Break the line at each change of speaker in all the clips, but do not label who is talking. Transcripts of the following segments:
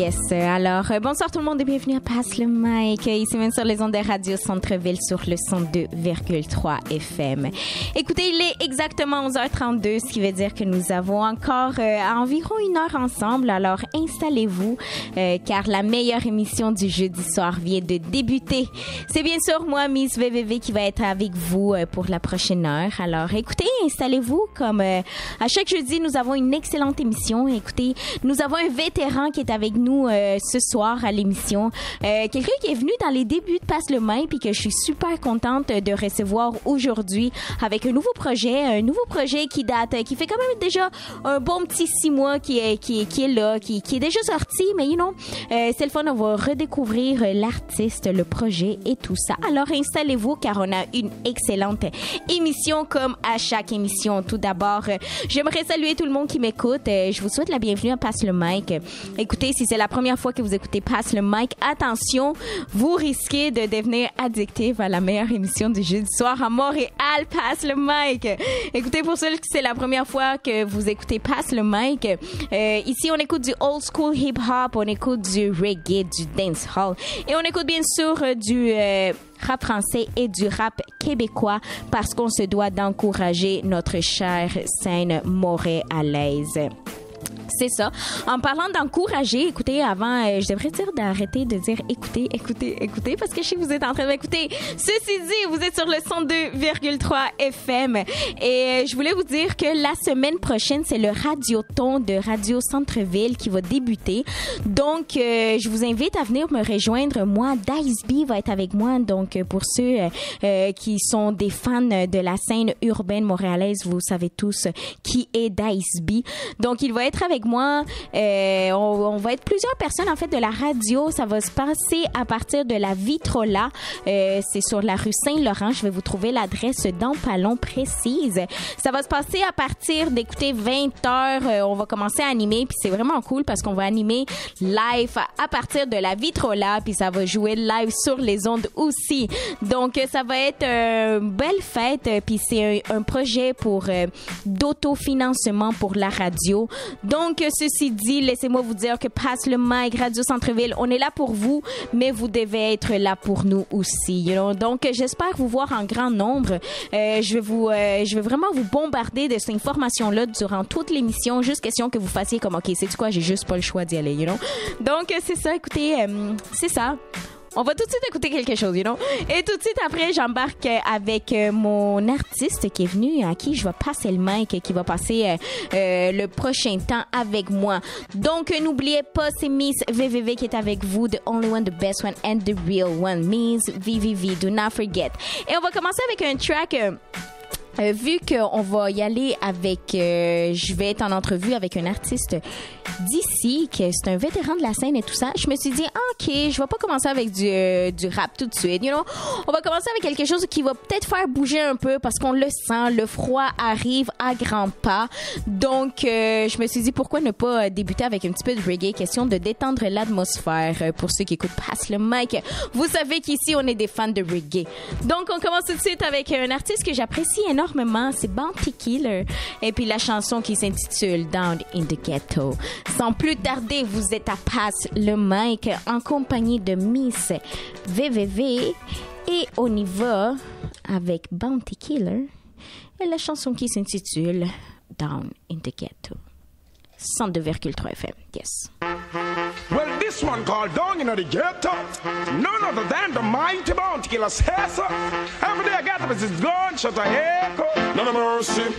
Yes. Alors, bonsoir tout le monde et bienvenue à Passe le mic. Ici même sur les ondes de Radio Centre-Ville sur le 102,3 FM. Écoutez, il est exactement 11h32, ce qui veut dire que nous avons encore environ une heure ensemble. Alors, installez-vous, car la meilleure émission du jeudi soir vient de débuter. C'est bien sûr moi, Miss VVV, qui va être avec vous pour la prochaine heure. Alors, écoutez, installez-vous. Comme à chaque jeudi, nous avons une excellente émission. Écoutez, nous avons un vétéran qui est avec nous ce soir à l'émission. Quelqu'un qui est venu dans les débuts de Passe le mic puis que je suis super contente de recevoir aujourd'hui avec un nouveau projet qui date, qui fait quand même déjà un bon petit 6 mois qui est là, qui est déjà sorti, mais c'est le fun, on va redécouvrir l'artiste, le projet et tout ça. Alors installez-vous car on a une excellente émission comme à chaque émission. Tout d'abord, j'aimerais saluer tout le monde qui m'écoute. Je vous souhaite la bienvenue à Passe le mic. Écoutez, si c'est la première fois que vous écoutez Passe le mic, attention, vous risquez de devenir addictif à la meilleure émission du jeudi soir à Montréal, Passe le mic. Écoutez, pour ceux qui c'est la première fois que vous écoutez Passe le mic, ici on écoute du old school hip hop, on écoute du reggae, du dancehall et on écoute bien sûr du rap français et du rap québécois parce qu'on se doit d'encourager notre chère scène montréalaise. C'est ça. En parlant d'encourager, écoutez, avant, je devrais dire d'arrêter de dire écoutez, parce que je sais que vous êtes en train d'écouter. Ceci dit, vous êtes sur le 102,3 FM. Et je voulais vous dire que la semaine prochaine, c'est le Radioton de Radio Centre-Ville qui va débuter. Donc, je vous invite à venir me rejoindre. Moi, Dice B va être avec moi. Donc, pour ceux qui sont des fans de la scène urbaine montréalaise, vous savez tous qui est Dice B. Donc, il va être avec moi. On va être plusieurs personnes en fait de la radio. Ça va se passer à partir de la Vitrola. C'est sur la rue Saint-Laurent. Je vais vous trouver l'adresse dans pas long précise. Ça va se passer à partir d'écouter 20h. On va commencer à animer puis c'est vraiment cool parce qu'on va animer live à partir de la Vitrola puis ça va jouer live sur les ondes aussi. Donc ça va être une belle fête puis c'est un projet pour d'autofinancement pour la radio. Donc, ceci dit, laissez-moi vous dire que Passe le mic, Radio Centre-Ville, on est là pour vous, mais vous devez être là pour nous aussi. Donc, j'espère vous voir en grand nombre. Je vais vraiment vous bombarder de cette information-là durant toute l'émission. Juste question que vous fassiez comme, OK, sais-tu quoi, j'ai juste pas le choix d'y aller, Donc, c'est ça, écoutez, c'est ça. On va tout de suite écouter quelque chose, Et tout de suite après, j'embarque avec mon artiste qui est venu, à qui je vais passer le mic, qui va passer le prochain temps avec moi. Donc, n'oubliez pas, c'est Miss VVV qui est avec vous, the only one, the best one, and the real one. Miss VVV, do not forget. Et on va commencer avec un track... vu qu'on va y aller avec... je vais être en entrevue avec un artiste d'ici, que c'est un vétéran de la scène et tout ça, je me suis dit, OK, je vais pas commencer avec du rap tout de suite, On va commencer avec quelque chose qui va peut-être faire bouger un peu parce qu'on le sent, le froid arrive à grands pas. Donc, je me suis dit, pourquoi ne pas débuter avec un petit peu de reggae, question de détendre l'atmosphère pour ceux qui écoutent Passe le mic. Vous savez qu'ici, on est des fans de reggae. Donc, on commence tout de suite avec un artiste que j'apprécie énormément, c'est Bounty Killer. Et puis la chanson qui s'intitule Down in the Ghetto. Sans plus tarder, vous êtes à Passe le mic en compagnie de Miss VVV et on y va avec Bounty Killer et la chanson qui s'intitule Down in the Ghetto. 102,3 FM. Yes.
Well, this one called Down in the Ghetto, none other than the mighty Bounty Killer says so. Every day I get up, it's gunshot, a echo, none of mercy.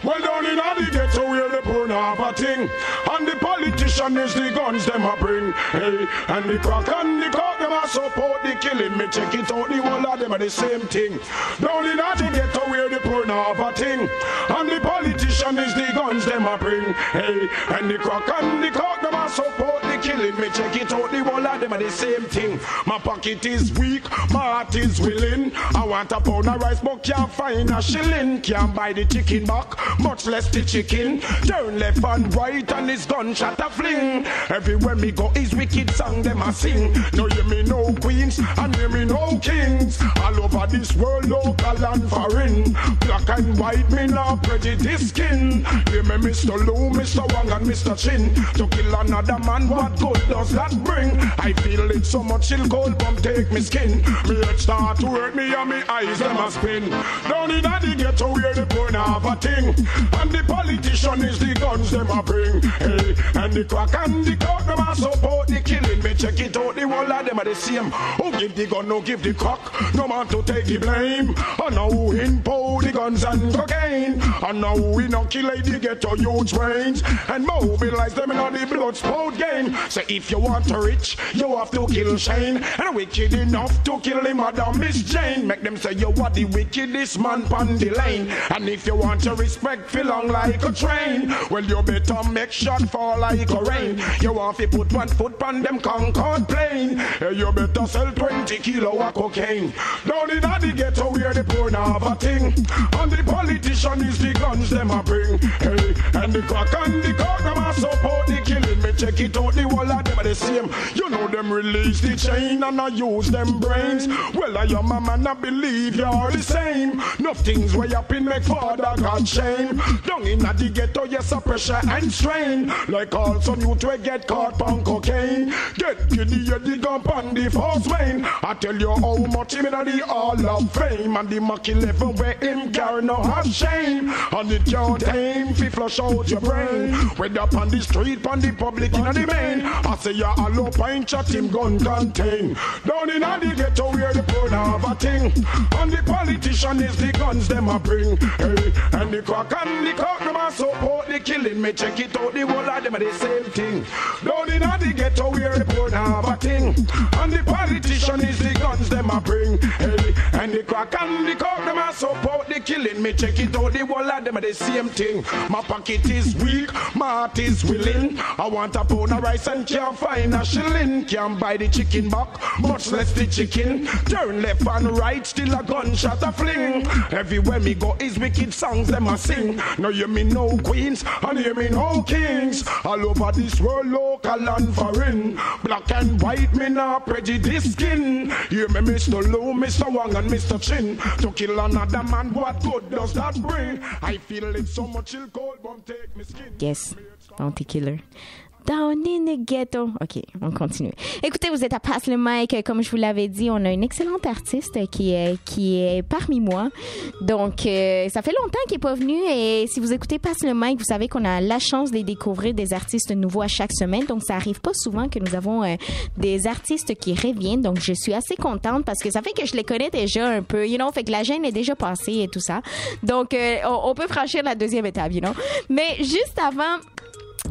Well, down in the ghetto where the poor have a thing, and the politician is the guns them a bring. Hey, and the crack and the coke them a support the killing. Me check it out, the whole of them are the same thing. Down in the ghetto where the poor have a thing, and the politician is the guns them a bring. Hey, and the crack and the coke them a support the killing. Me check it out, the whole of them are the same thing. My pocket is weak, my heart is willing. I want a pound of rice, but can't find a shilling. Can't buy the chicken back, much less the chicken. Turn left and right and his gunshot a fling. Everywhere me go is wicked song them a sing. No hear me no queens and hear me no kings. All over this world local and foreign. Black and white, me not prejudice skin. Hear me, Mr. Lou, Mr. Wang and Mr. Chin. To kill another man, what good does that bring? I feel it so much, chill cold bump take me skin. Me head start to hurt me and me eyes them a spin. Down in the ghetto where the poor have a thing. And the politician is the guns them a bring. Hey, and the crack and the coke them a support the killing. Me check it out, the whole of them are the same. Who give the gun, no give the crack. No man to take the blame. And now who impose the guns and cocaine. And now we not kill the ghetto huge brains. And mobilize them in all the blood sport game. So if you want to rich, you have to kill Shane. And wicked enough to kill him, Madam Miss Jane. Make them say you are the wickedest man pon the lane. And if you want to respect, feel long like a train. Well, you better make shot fall like a rain. You want to put one foot pon them Concorde plane. You better sell 20 kilo of cocaine. Down in the ghetto where the poor now have a thing. And the politician is the guns them a bring. Hey, and the crack and the coke them a support the killing. Me check it out, the whole of them are the same. You know them release the chain and I use them brains. Well, I am a man, I believe you're the same. Nothing's way up in make father got shame. Down in the ghetto, yes, a pressure and strain. Like all some youth will get caught on cocaine. Get giddy, the gun on the first vein. I tell you how much him in the Hall of Fame. And the Mach 11 where him carry no have shame. And it can't tame, fi flush out your brain. Whether up on the street, on the public, in the main. I say ya a low pint chat him gun contain. Down in the ghetto where the poor have a thing. And the politician is the guns them a bring. Hey, and the crack and the coke them a support the killing. Me check it out, the whole of them are the same thing. Down in the ghetto where the poor have a thing. And the politician is the guns them a bring. Hey, and the crack and the coke them a support the killing. Me check it out, the whole of them are the same thing. My pocket is weak, my heart is willing. I want a pound of rice and can't find a shilling. Can't buy the chicken back, much less the chicken. Turn left and right, still a gunshot a fling. Everywhere me go is wicked songs them a sing. Now you me no queens and you me no kings. All over this world, local and foreign. Black and white, me not prejudice skin. Hear me, Mr. Lou, Mr. Wang and Mr. Chin. To kill another man, what good does that bring? I feel it so much ill cold, but take me skin.
Yes, Bounty Killer. Down in the ghetto. OK, on continue. Écoutez, vous êtes à Passe le Mic. Comme je vous l'avais dit, on a une excellente artiste qui est parmi moi. Donc, ça fait longtemps qu'il n'est pas venu. Et si vous écoutez Passe le Mic, vous savez qu'on a la chance de découvrir des artistes nouveaux à chaque semaine. Donc, ça arrive pas souvent que nous avons des artistes qui reviennent. Donc, je suis assez contente parce que ça fait que je les connais déjà un peu, you know, fait que la gêne est déjà passée et tout ça. Donc, on peut franchir la deuxième étape, you know. Mais juste avant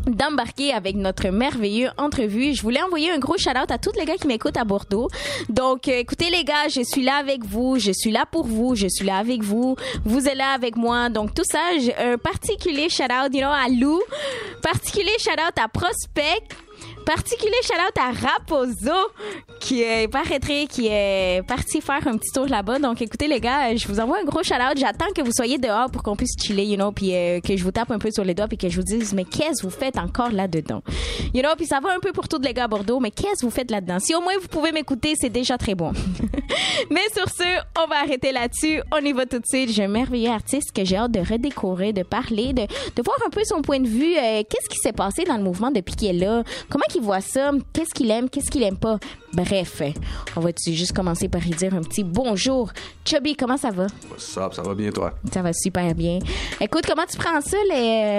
d'embarquer avec notre merveilleux entrevue, je voulais envoyer un gros shout-out à tous les gars qui m'écoutent à Bordeaux. Donc, écoutez les gars, je suis là avec vous, je suis là pour vous, je suis là avec vous, vous êtes là avec moi. Donc, tout ça, un particulier shout-out, you know, à Lou, particulier shout-out à Prospect, particulier shout-out à Raposo qui est parti faire un petit tour là-bas. Donc, écoutez les gars, je vous envoie un gros shout-out. J'attends que vous soyez dehors pour qu'on puisse chiller, you know, puis que je vous tape un peu sur les doigts puis que je vous dise, mais qu'est-ce que vous faites encore là-dedans? You know, puis ça va un peu pour tous les gars à Bordeaux, mais qu'est-ce que vous faites là-dedans? Si au moins vous pouvez m'écouter, c'est déjà très bon. Mais sur ce, on va arrêter là-dessus. On y va tout de suite. J'ai un merveilleux artiste que j'ai hâte de redécouvrir, de parler, de voir un peu son point de vue. Qu'est-ce qui s'est passé dans le mouvement depuis qu'il est là? Comment qu'il voit ça? Qu'est-ce qu'il aime? Qu'est-ce qu'il aime pas? Bref, on va juste commencer par y dire un petit bonjour. Chubby, comment ça va?
Ça va bien, toi?
Ça va super bien. Écoute, comment tu prends ça,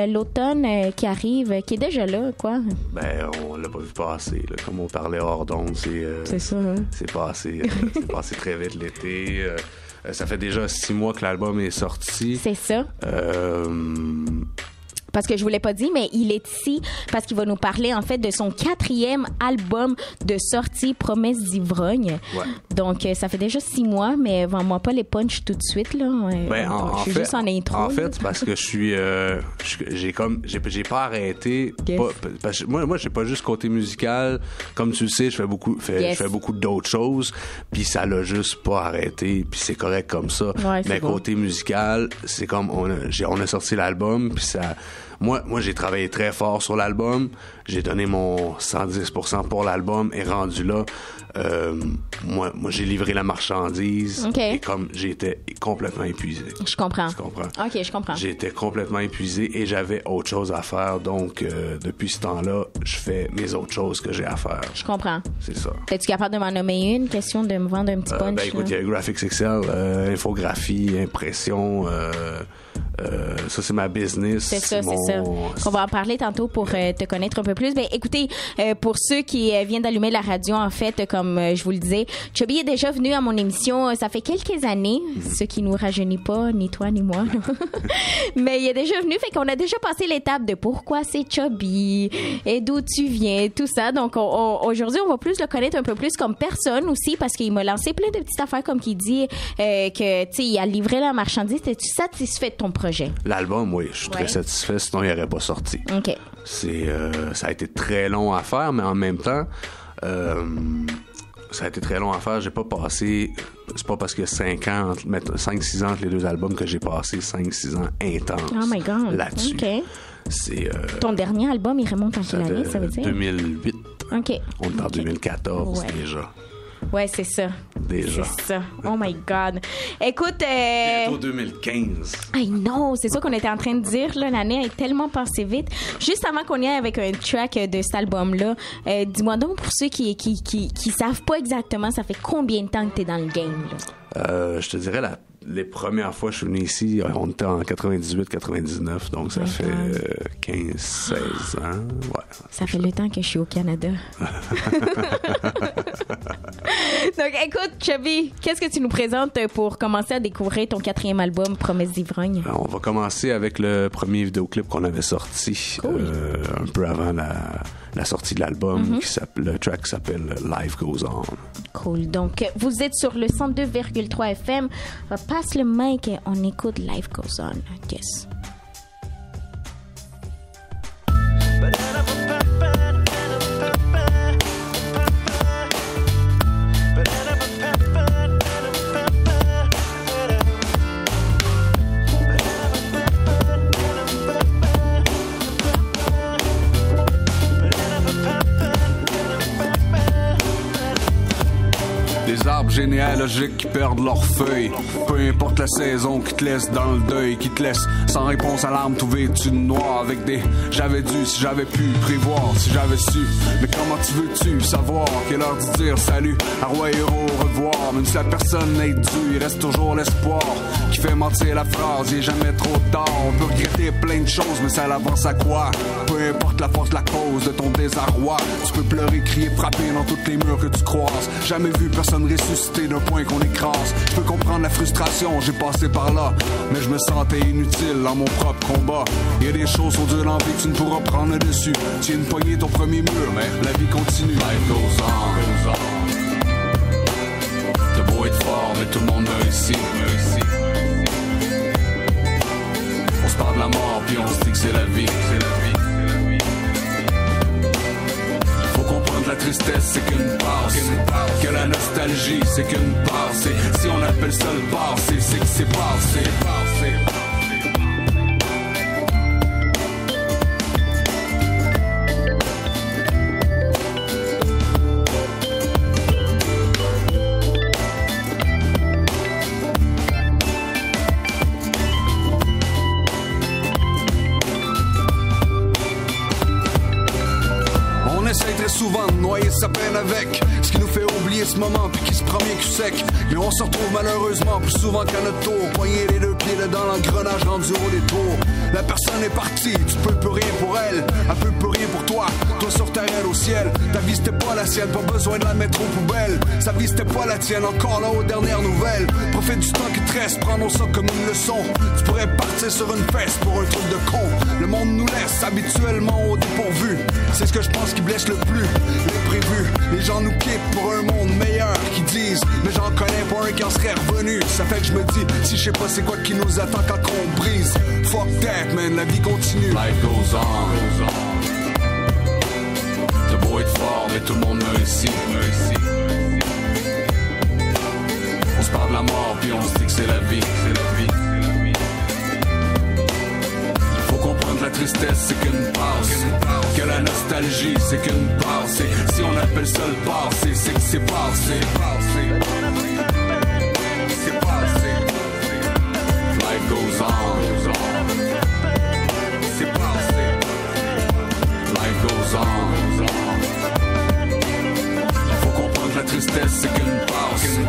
l'automne qui arrive, qui est déjà là, quoi?
Ben, on l'a pas vu passer, là. Comme on parlait hors d'onde,
c'est ça, hein?
C'est passé très vite l'été. Ça fait déjà 6 mois que l'album est sorti.
C'est ça. Parce que je vous l'ai pas dit, mais il est ici parce qu'il va nous parler en fait de son 4e album de sortie, Promesse d'ivrogne.
Ouais.
Donc ça fait déjà 6 mois, mais vends-moi pas les punchs tout de suite là.
Ben,
je suis juste en intro.
En fait, c'est parce que j'ai pas arrêté.
Yes.
Parce que moi, j'ai pas juste côté musical. Comme tu le sais, je fais beaucoup d'autres choses. Puis ça l'a juste pas arrêté. Puis c'est correct comme ça.
Ouais,
mais
bon.
Côté musical, c'est comme on a sorti l'album. Puis ça. moi, j'ai travaillé très fort sur l'album. J'ai donné mon 110% pour l'album et rendu là, moi, j'ai livré la marchandise.
Okay.
Et comme j'étais complètement épuisé.
Je comprends.
Tu comprends?
OK, je comprends.
J'étais complètement épuisé et j'avais autre chose à faire. Donc, depuis ce temps-là, je fais mes autres choses que j'ai à faire. Je
comprends.
C'est ça.
Es-tu capable de m'en nommer une? Question de me vendre un petit punch?
Ben écoute, il y a Graphics Excel, infographie, impression, ça c'est ma business.
C'est ça. On va en parler tantôt pour te connaître un peu plus. Ben écoutez, pour ceux qui viennent d'allumer la radio, en fait, comme je vous le disais, Chubby est déjà venu à mon émission, ça fait quelques années, ce qui nous rajeunit pas, ni toi ni moi. Mais il est déjà venu, fait qu'on a déjà passé l'étape de pourquoi c'est Chubby et d'où tu viens, tout ça. Donc aujourd'hui, on va plus le connaître un peu plus comme personne aussi, parce qu'il m'a lancé plein de petites affaires, comme qu'il dit que, tu sais, il a livré la marchandise. Es-tu satisfait de ton projet? L'album,
oui, je suis très satisfait, sinon il n'aurait pas sorti.
OK.
Ça a été très long à faire, mais en même temps, ça a été très long à faire. J'ai pas passé... C'est pas parce qu'il y a 5-6 ans entre les deux albums que j'ai passé 5-6 ans intenses là-dessus.
OK.
C'est...
Ton dernier album, il remonte en quelle année, ça veut dire?
2008.
OK.
On est en 2014 déjà.
Ouais, c'est ça.
Déjà.
C'est ça. Oh my God. Écoute...
Bientôt 2015.
Ay non, c'est ça qu'on était en train de dire, là. L'année est tellement passée vite. Juste avant qu'on y aille avec un track de cet album-là, dis-moi donc, pour ceux qui savent pas exactement, ça fait combien de temps que t'es dans le game, là?
Je te dirais les premières fois que je suis venu ici, on était en 98-99, donc ça fait 15-16 ans. Ouais,
ça fait le temps que je suis au Canada. Donc, écoute, Chubby, qu'est-ce que tu nous présentes pour commencer à découvrir ton 4e album, Promesses d'ivrogne?
On va commencer avec le premier vidéoclip qu'on avait sorti un peu avant la sortie de l'album. Le track s'appelle Life Goes On.
Cool. Donc, vous êtes sur le 102,3 FM. On passe le mic et on écoute Life Goes On. Yes.
Les arbres généalogiques qui perdent leurs feuilles. Peu importe la saison qui te laisse dans le deuil, qui te laisse sans réponse à l'arme tout vêtu de noir. Avec des j'avais dû, si j'avais pu prévoir, si j'avais su. Mais comment tu veux-tu savoir quelle heure de dire salut, à roi héros, au revoir. Même si la personne n'est due, il reste toujours l'espoir qui fait mentir la phrase, il est jamais trop tard. On peut regretter plein de choses, mais ça l'avance à quoi? Peu importe la force, la cause de ton désarroi. Tu peux pleurer, crier, frapper dans toutes les murs que tu croises. Jamais vu personne ressuscité d'un point qu'on écrase. Je peux comprendre la frustration, j'ai passé par là, mais je me sentais inutile dans mon propre combat. Il y a des choses au dur dans la vie que tu ne pourras prendre dessus. Tu viens de pogner ton premier mur, mais la vie continue. Life goes on. T'as beau être fort, mais tout le monde meurt ici. On se parle de la mort, puis on se dit que c'est la vie. La tristesse, c'est qu'une passe. Que la nostalgie, c'est qu'une passe. Si on appelle ça le passé, c'est que c'est passé. Très souvent de noyer sa peine avec ce qui nous fait oublier ce moment puis qui se prend bien cul sec. Mais on se retrouve malheureusement plus souvent qu'à notre tour, poigner les deux pieds dans l'engrenage rendu au détour. La personne est partie, tu peux plus rien pour elle, elle peut plus rien pour toi. Toi sur ta reine au ciel, ta vie c'était pas la sienne, pas besoin de la mettre aux poubelles. Sa vie c'était pas la tienne, encore là aux dernières nouvelles. Profite du temps qui te reste, prenons ça comme une leçon. Tu pourrais partir sur une fesse pour un truc de con. Le monde nous laisse habituellement au dépourvu. C'est ce que je pense qui blesse le plus, l'imprévu. Les gens nous quittent pour un monde meilleur qui disent, mais j'en connais pas un qui en serait revenu. Ça fait que je me dis, si je sais pas c'est quoi qui nous attend quand on brise. Fuck that man, la vie continue. Life goes on. T'as beau être fort, mais tout le monde meurt ici. On se parle de la mort, puis on se dit que c'est la vie. Faut comprendre la tristesse. tristesse, c'est qu'une passe. Que la nostalgie, c'est qu'une passe. Si on appelle ça le passé, c'est que c'est passé. C'est passé. Life goes on. C'est passé. Life goes on. Faut comprendre que la tristesse, c'est qu'une passe.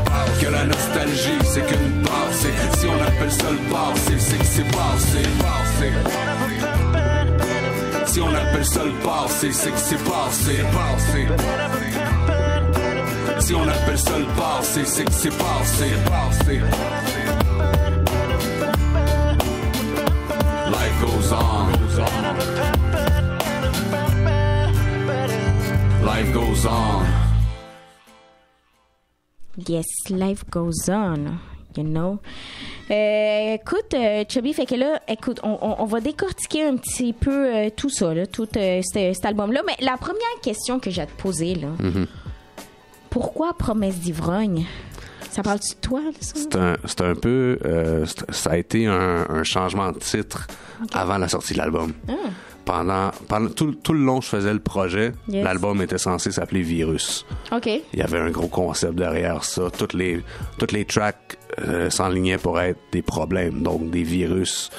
Que la nostalgie, c'est qu'une passe. Si on appelle ça le passé, c'est que c'est passé. Si on appelle ça le passé, c'est que c'est passé. Si on appelle ça le passé, c'est que c'est passé. Life goes on. Life goes on.
Yes, life goes on. You know. Écoute, Chubby, fait que là, écoute, on va décortiquer un petit peu tout ça, là, tout cet album-là. Mais la première question que j'ai à te poser, là, pourquoi Promesse d'ivrogne? Ça parle-tu de toi, ça?
C'est un peu... ça a été un changement de titre avant la sortie de l'album. Pendant tout le long je faisais le projet, l'album était censé s'appeler Virus.
OK.
Il y avait un gros concept derrière ça. Toutes les tracks s'enlignaient pour être des problèmes, donc des virus.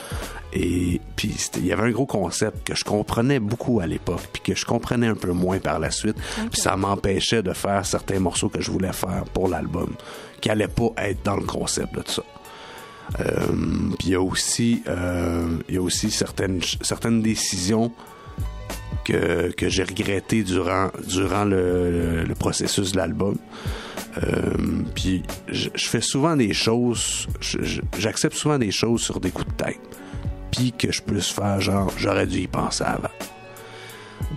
Et puis il y avait un gros concept que je comprenais beaucoup à l'époque, puis que je comprenais un peu moins par la suite. Okay. Puis ça m'empêchait de faire certains morceaux que je voulais faire pour l'album, qui allaient pas être dans le concept de tout ça. Puis il y a aussi certaines décisions que j'ai regrettées durant le processus de l'album. Puis je fais souvent des choses, j'accepte souvent des choses sur des coups de tête, puis que je puisse faire genre j'aurais dû y penser avant.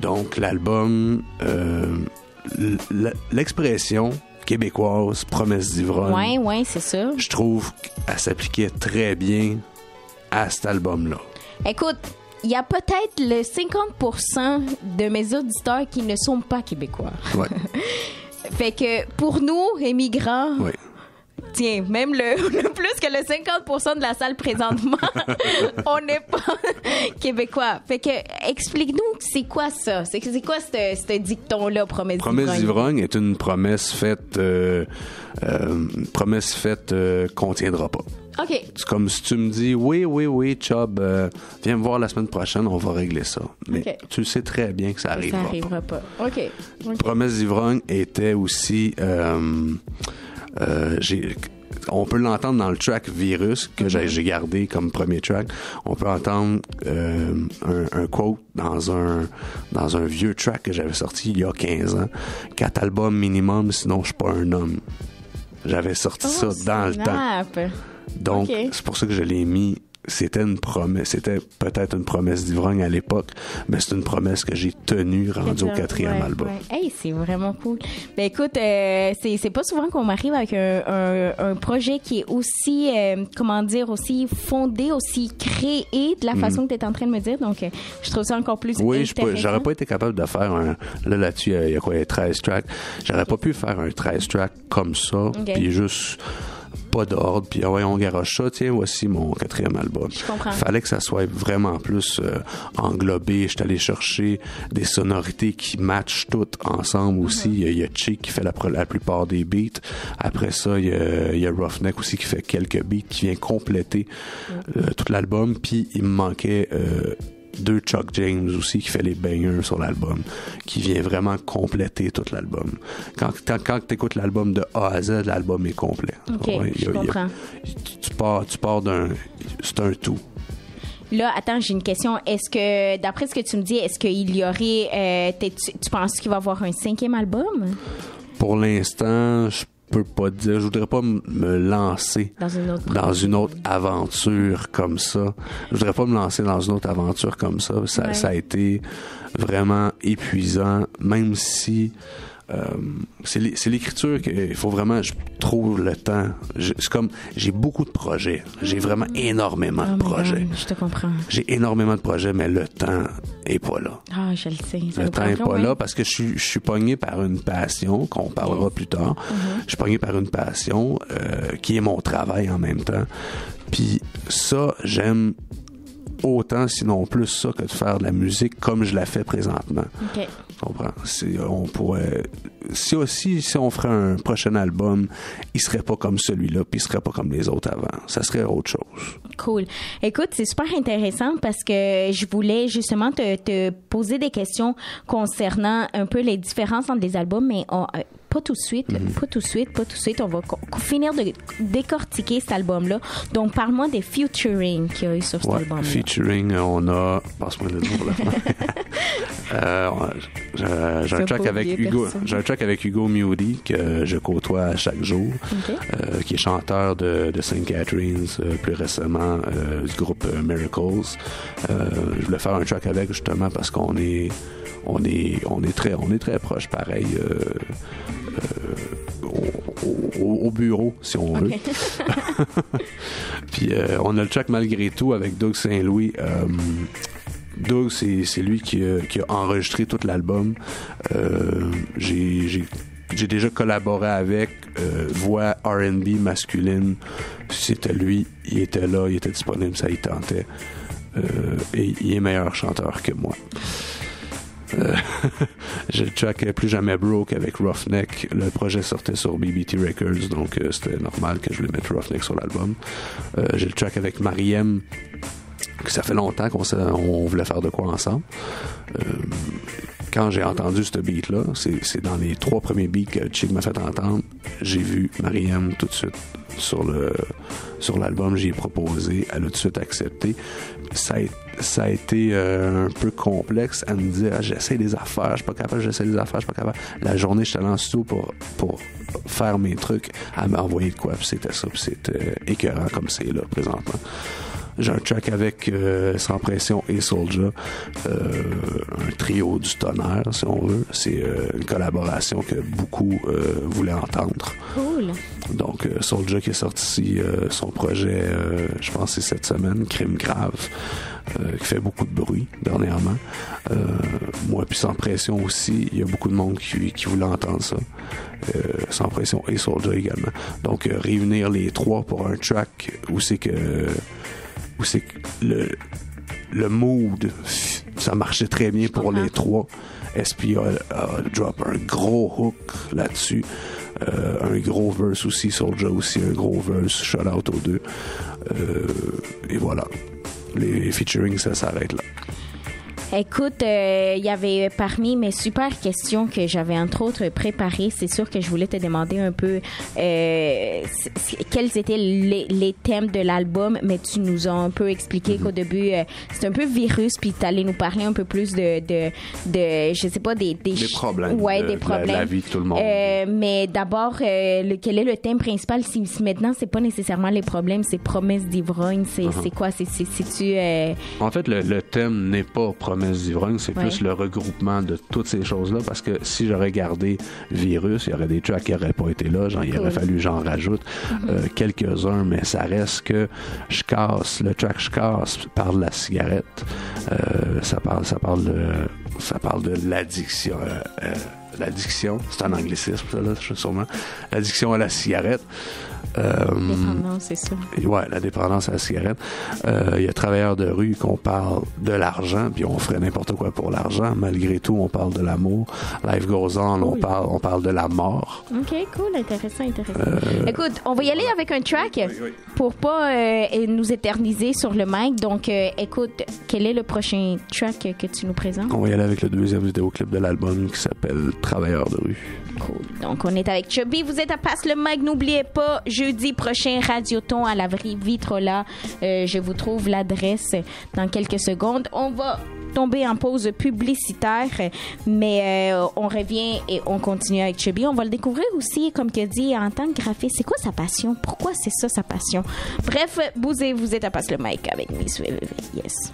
Donc l'album, l'expression québécoise, Promesse d'ivrogne.
Ouais, c'est ça.
Je trouve qu'elle s'appliquait très bien à cet album-là.
Écoute, il y a peut-être le 50% de mes auditeurs qui ne sont pas québécois.
Ouais.
Fait que pour nous, immigrants,
ouais.
Tiens, même le plus que le 50% de la salle présentement, on n'est pas québécois. Fait que, explique-nous, c'est quoi ça? C'est quoi ce dicton-là, Promesse d'ivrogne?
Promesse d'ivrogne est une promesse faite qu'on tiendra pas.
OK.
C'est comme si tu me dis, oui, Chubb, viens me voir la semaine prochaine, on va régler ça. Mais okay. Tu le sais très bien que ça arrivera pas.
OK.
Promesse d'ivrogne était aussi... on peut l'entendre dans le track Virus que j'ai gardé comme premier track. On peut entendre un quote dans un vieux track que j'avais sorti il y a 15 ans. 4 albums minimum, sinon je suis pas un homme. J'avais sorti ça dans le temps. Donc, c'est pour ça que je l'ai mis. C'était une promesse. C'était peut-être une promesse d'ivrogne à l'époque, mais c'est une promesse que j'ai tenue rendu au 4e album.
Ouais. Hey, c'est vraiment cool. Ben écoute, c'est pas souvent qu'on m'arrive avec un projet qui est aussi, aussi fondé, aussi créé de la façon que tu es en train de me dire. Donc, je trouve ça encore plus intéressant.
J'aurais pas été capable de faire là-dessus, il y a quoi, 13 tracks. J'aurais pas pu faire un 13 tracks comme ça, puis juste... pas d'ordre, puis on garoche ça, tiens, voici mon 4e album.
Je comprends.
Fallait que ça soit vraiment plus englobé. Je suis allé chercher des sonorités qui matchent toutes ensemble aussi. Il y a Chick qui fait la plupart des beats. Après ça, il y a Roughneck aussi qui fait quelques beats qui vient compléter tout l'album. Puis il me manquait... 2 Chuck James aussi qui fait les bangers sur l'album, qui vient vraiment compléter tout l'album. Quand tu écoutes l'album de A à Z, l'album est complet.
OK, je comprends.
Tu pars d'un... C'est un tout.
Là, attends, j'ai une question. Est-ce que, d'après ce que tu me dis, est-ce qu'il y aurait... tu penses qu'il va y avoir un 5e album?
Pour l'instant, je peux pas dire. Je voudrais pas me lancer dans une autre aventure comme ça. Je voudrais pas me lancer dans une autre aventure comme ça. Ça a été vraiment épuisant, même si c'est l'écriture qu'il faut vraiment, je trouve le temps. C'est comme, j'ai beaucoup de projets. J'ai vraiment énormément de projets.
God, je te comprends.
J'ai énormément de projets, mais le temps est pas là.
Ah, je le sais.
Le temps est pas là parce que je suis pogné par une passion, qu'on parlera plus tard. Je suis pogné par une passion qui est mon travail en même temps. Puis ça, j'aime autant, sinon plus ça que de faire de la musique comme je la fais présentement.
OK.
Tu comprends? On pourrait... Si on ferait un prochain album, il serait pas comme celui-là, puis il serait pas comme les autres avant. Ça serait autre chose.
Cool. Écoute, c'est super intéressant parce que je voulais justement te poser des questions concernant un peu les différences entre les albums, mais pas tout de suite. Pas tout de suite. On va finir de décortiquer cet album-là. Donc, parle-moi des featuring qu'il y a eu sur cet album-là.
Featuring, on a... Passe-moi le jour, là. J'ai un track avec Hugo. J'ai un track avec Hugo Mewdy que je côtoie chaque jour, qui est chanteur de St. Catherine's, plus récemment du groupe Miracles. Je voulais faire un track avec justement parce qu'on est très proches, pareil, au bureau, si on veut. Puis on a le track Malgré tout avec Doug Saint-Louis. Doug, c'est lui qui a enregistré tout l'album. J'ai déjà collaboré avec voix R&B masculine. C'était lui, il était là, il était disponible, ça y tentait. Et il est meilleur chanteur que moi. J'ai le track Plus jamais broke avec Roughneck. Le projet sortait sur BBT Records, donc c'était normal que je voulais mettre Roughneck sur l'album. J'ai le track avec Mariem, que ça fait longtemps qu'on voulait faire de quoi ensemble. Quand j'ai entendu ce beat-là, c'est dans les 3 premiers beats que Chick m'a fait entendre, j'ai vu Mariem tout de suite sur l'album, j'y ai proposé, elle a tout de suite accepté. Ça a été un peu complexe à me dire, j'essaie des affaires, je suis pas capable, La journée, j'étais allé en studio pour faire mes trucs, elle m'a envoyé de quoi, puis c'était ça, puis c'était écœurant comme c'est là, présentement. J'ai un track avec Sans Pression et Soulja, un trio du tonnerre, si on veut. C'est une collaboration que beaucoup voulaient entendre.
Cool.
Donc, Soulja qui est sorti son projet, je pense que c'est cette semaine, Crime Grave, qui fait beaucoup de bruit dernièrement. Moi, puis Sans Pression aussi, il y a beaucoup de monde qui voulait entendre ça. Sans Pression et Soulja également. Donc, réunir les 3 pour un track où c'est que le mood, ça marchait très bien pour les 3. SPA a drop un gros hook là-dessus, un gros verse aussi, Soulja aussi un gros verse, shout out aux 2, et voilà, les featuring, ça s'arrête là.
Écoute, il y avait parmi mes super questions que j'avais entre autres préparées, c'est sûr que je voulais te demander un peu quels étaient les thèmes de l'album, mais tu nous as un peu expliqué qu'au début c'est un peu virus, puis tu allais nous parler un peu plus de je sais pas des
problèmes,
des problèmes,
la vie de tout le monde.
Mais d'abord, quel est le thème principal? Si maintenant c'est pas nécessairement les problèmes, c'est promesses d'ivrogne, c'est quoi? C'est-tu
En fait, le thème n'est pas promesse d'ivrogne, c'est plus le regroupement de toutes ces choses-là, parce que si j'aurais gardé Virus, il y aurait des tracks qui n'auraient pas été là, il aurait fallu j'en rajoute quelques-uns, mais ça reste que le track Je casse parle de la cigarette, ça parle de l'addiction, l'addiction, c'est un anglicisme ça là, sûrement, l'addiction à la cigarette.
Dépendance, c'est ça.
Ouais, la dépendance à la cigarette. Il y a Travailleurs de rue qu'on parle de l'argent, puis on ferait n'importe quoi pour l'argent. Malgré tout, on parle de l'amour. Life Goes On, cool. on parle de la mort.
OK, cool, intéressant. Écoute, on va y aller avec un track pour pas nous éterniser sur le mic. Donc, écoute, quel est le prochain track que tu nous présentes?
On va y aller avec le 2e vidéoclip de l'album qui s'appelle Travailleurs de rue.
Cool. Donc, on est avec Chubby. Vous êtes à Passe le mic. N'oubliez pas, jeudi prochain, Radioton à la Vitrola. Je vous trouve l'adresse dans quelques secondes. On va tomber en pause publicitaire, mais on revient et on continue avec Chubby. On va le découvrir aussi, comme que dit, en tant que graphiste. C'est quoi sa passion? Pourquoi c'est ça, sa passion? Bref, vous êtes à Passe le mic avec Miss VVV. Yes.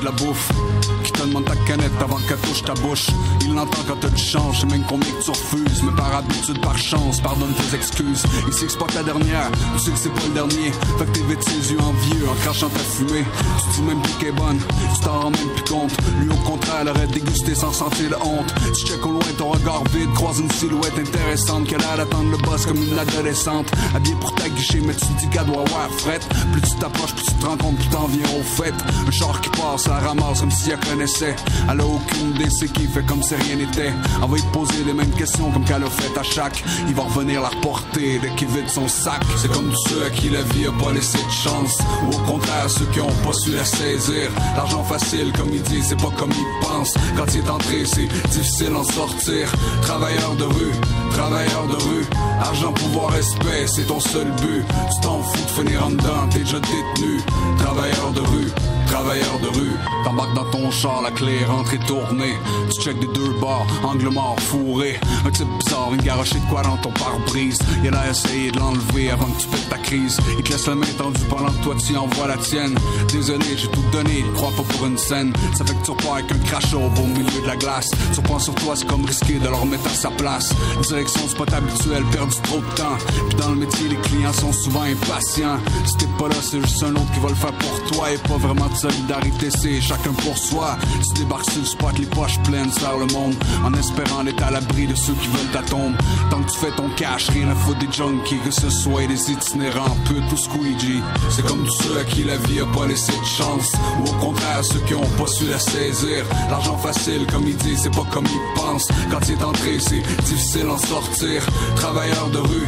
de la bouffe, qui te demande ta canette avant qu'elle touche ta bouche. Il l'entend quand t'as du change, c'est même combien que tu refuses. Mais par habitude, par chance, pardonne tes excuses. Il sait que c'est pas ta dernière, tu sais que c'est pas le dernier. Fait que t'évites ses yeux envieux en crachant ta fumée. Tu te dis même plus qu'elle est bonne, tu t'en rends même plus compte. Lui au contraire, elle aurait dégusté sans sentir de honte. Tu check au loin, ton regard vide croise une silhouette intéressante qu'elle a d'attendre le boss comme une adolescente. Habillée pour t'aguicher, mais tu te dis qu'elle doit avoir fret. Plus tu t'approches, plus tu te rends compte, plus t'en viens au fait. Un char qui passe, la ramasse comme si elle connaissait. Elle a aucune idée c'est qui, fait comme si rien n'était. Elle va y poser les mêmes questions comme qu'elle a fait à chaque. Il va revenir la reporter dès qu'il vide son sac. C'est comme tous ceux à qui la vie a pas laissé de chance, ou au contraire ceux qui ont pas su la saisir. L'argent facile comme il dit, c'est pas comme il pense. Quand il est entré, c'est difficile d'en sortir. Travailleur de rue, argent, pouvoir, respect, c'est ton seul but. Tu t'en fous de finir en dedans, t'es déjà détenu. Travailleur de rue, t'embarques dans ton char, la clé rentre et tournée. Tu check des deux bords, angle mort, fourré. Un type bizarre, une garochée de quoi dans ton pare-brise. Il a essayé de l'enlever avant que tu pètes ta crise. Il te laisse la main tendue pendant que toi tu envoies la tienne. Désolé, j'ai tout donné, il croit pas pour une scène. Ça fait que tu repars avec un crachat au beau milieu de la glace. Tu reprends sur toi, c'est comme risqué de leur mettre à sa place. Une direction, c'est pas habituel, perdu trop de temps. Puis dans le métier, les clients sont souvent impatients. Si t'es pas là, c'est juste un autre qui va le faire pour toi. Et pas vraiment de solidarité, c'est chacun pour soi. Tu débarques sur le spot, les poches pleines, sers le monde, en espérant d'être à l'abri de ceux qui veulent ta tombe. Tant que tu fais ton cash, rien à foutre des junkies, que ce soit des itinérants, putes ou squeegee. C'est comme tous ceux à qui la vie a pas laissé de chance, ou au contraire ceux qui ont pas su la saisir. L'argent facile, comme il dit, c'est pas comme il pense. Quand il est entré, c'est difficile d'en sortir. Travailleur de rue,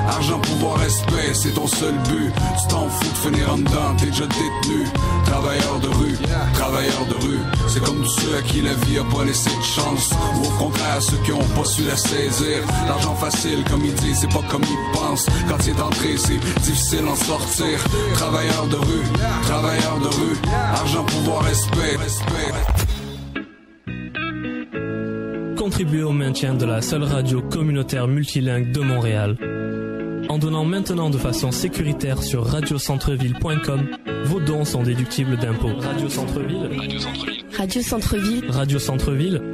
argent, pouvoir, respect, c'est ton seul but. Tu t'en fous de finir en dedans, t'es déjà détenu. Travailleur de rue, c'est comme tous ceux à qui la vie a pas laissé de chance, ou au contraire ceux qui ont pas su la saisir. L'argent facile, comme il dit, c'est pas comme il pense. Quand il est entré, c'est difficile d'en sortir. Travailleur de rue, argent, pouvoir, respect.
Contribuez au maintien de la seule radio communautaire multilingue de Montréal. En donnant maintenant de façon sécuritaire sur radiocentreville.com, vos dons sont déductibles d'impôts. Radio Centre-Ville.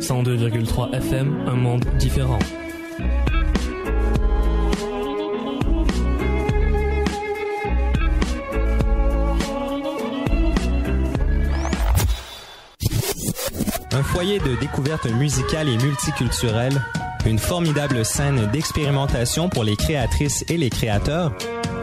102,3 FM, un monde différent.
Un foyer de découverte musicale et multiculturelle, une formidable scène d'expérimentation pour les créatrices et les créateurs.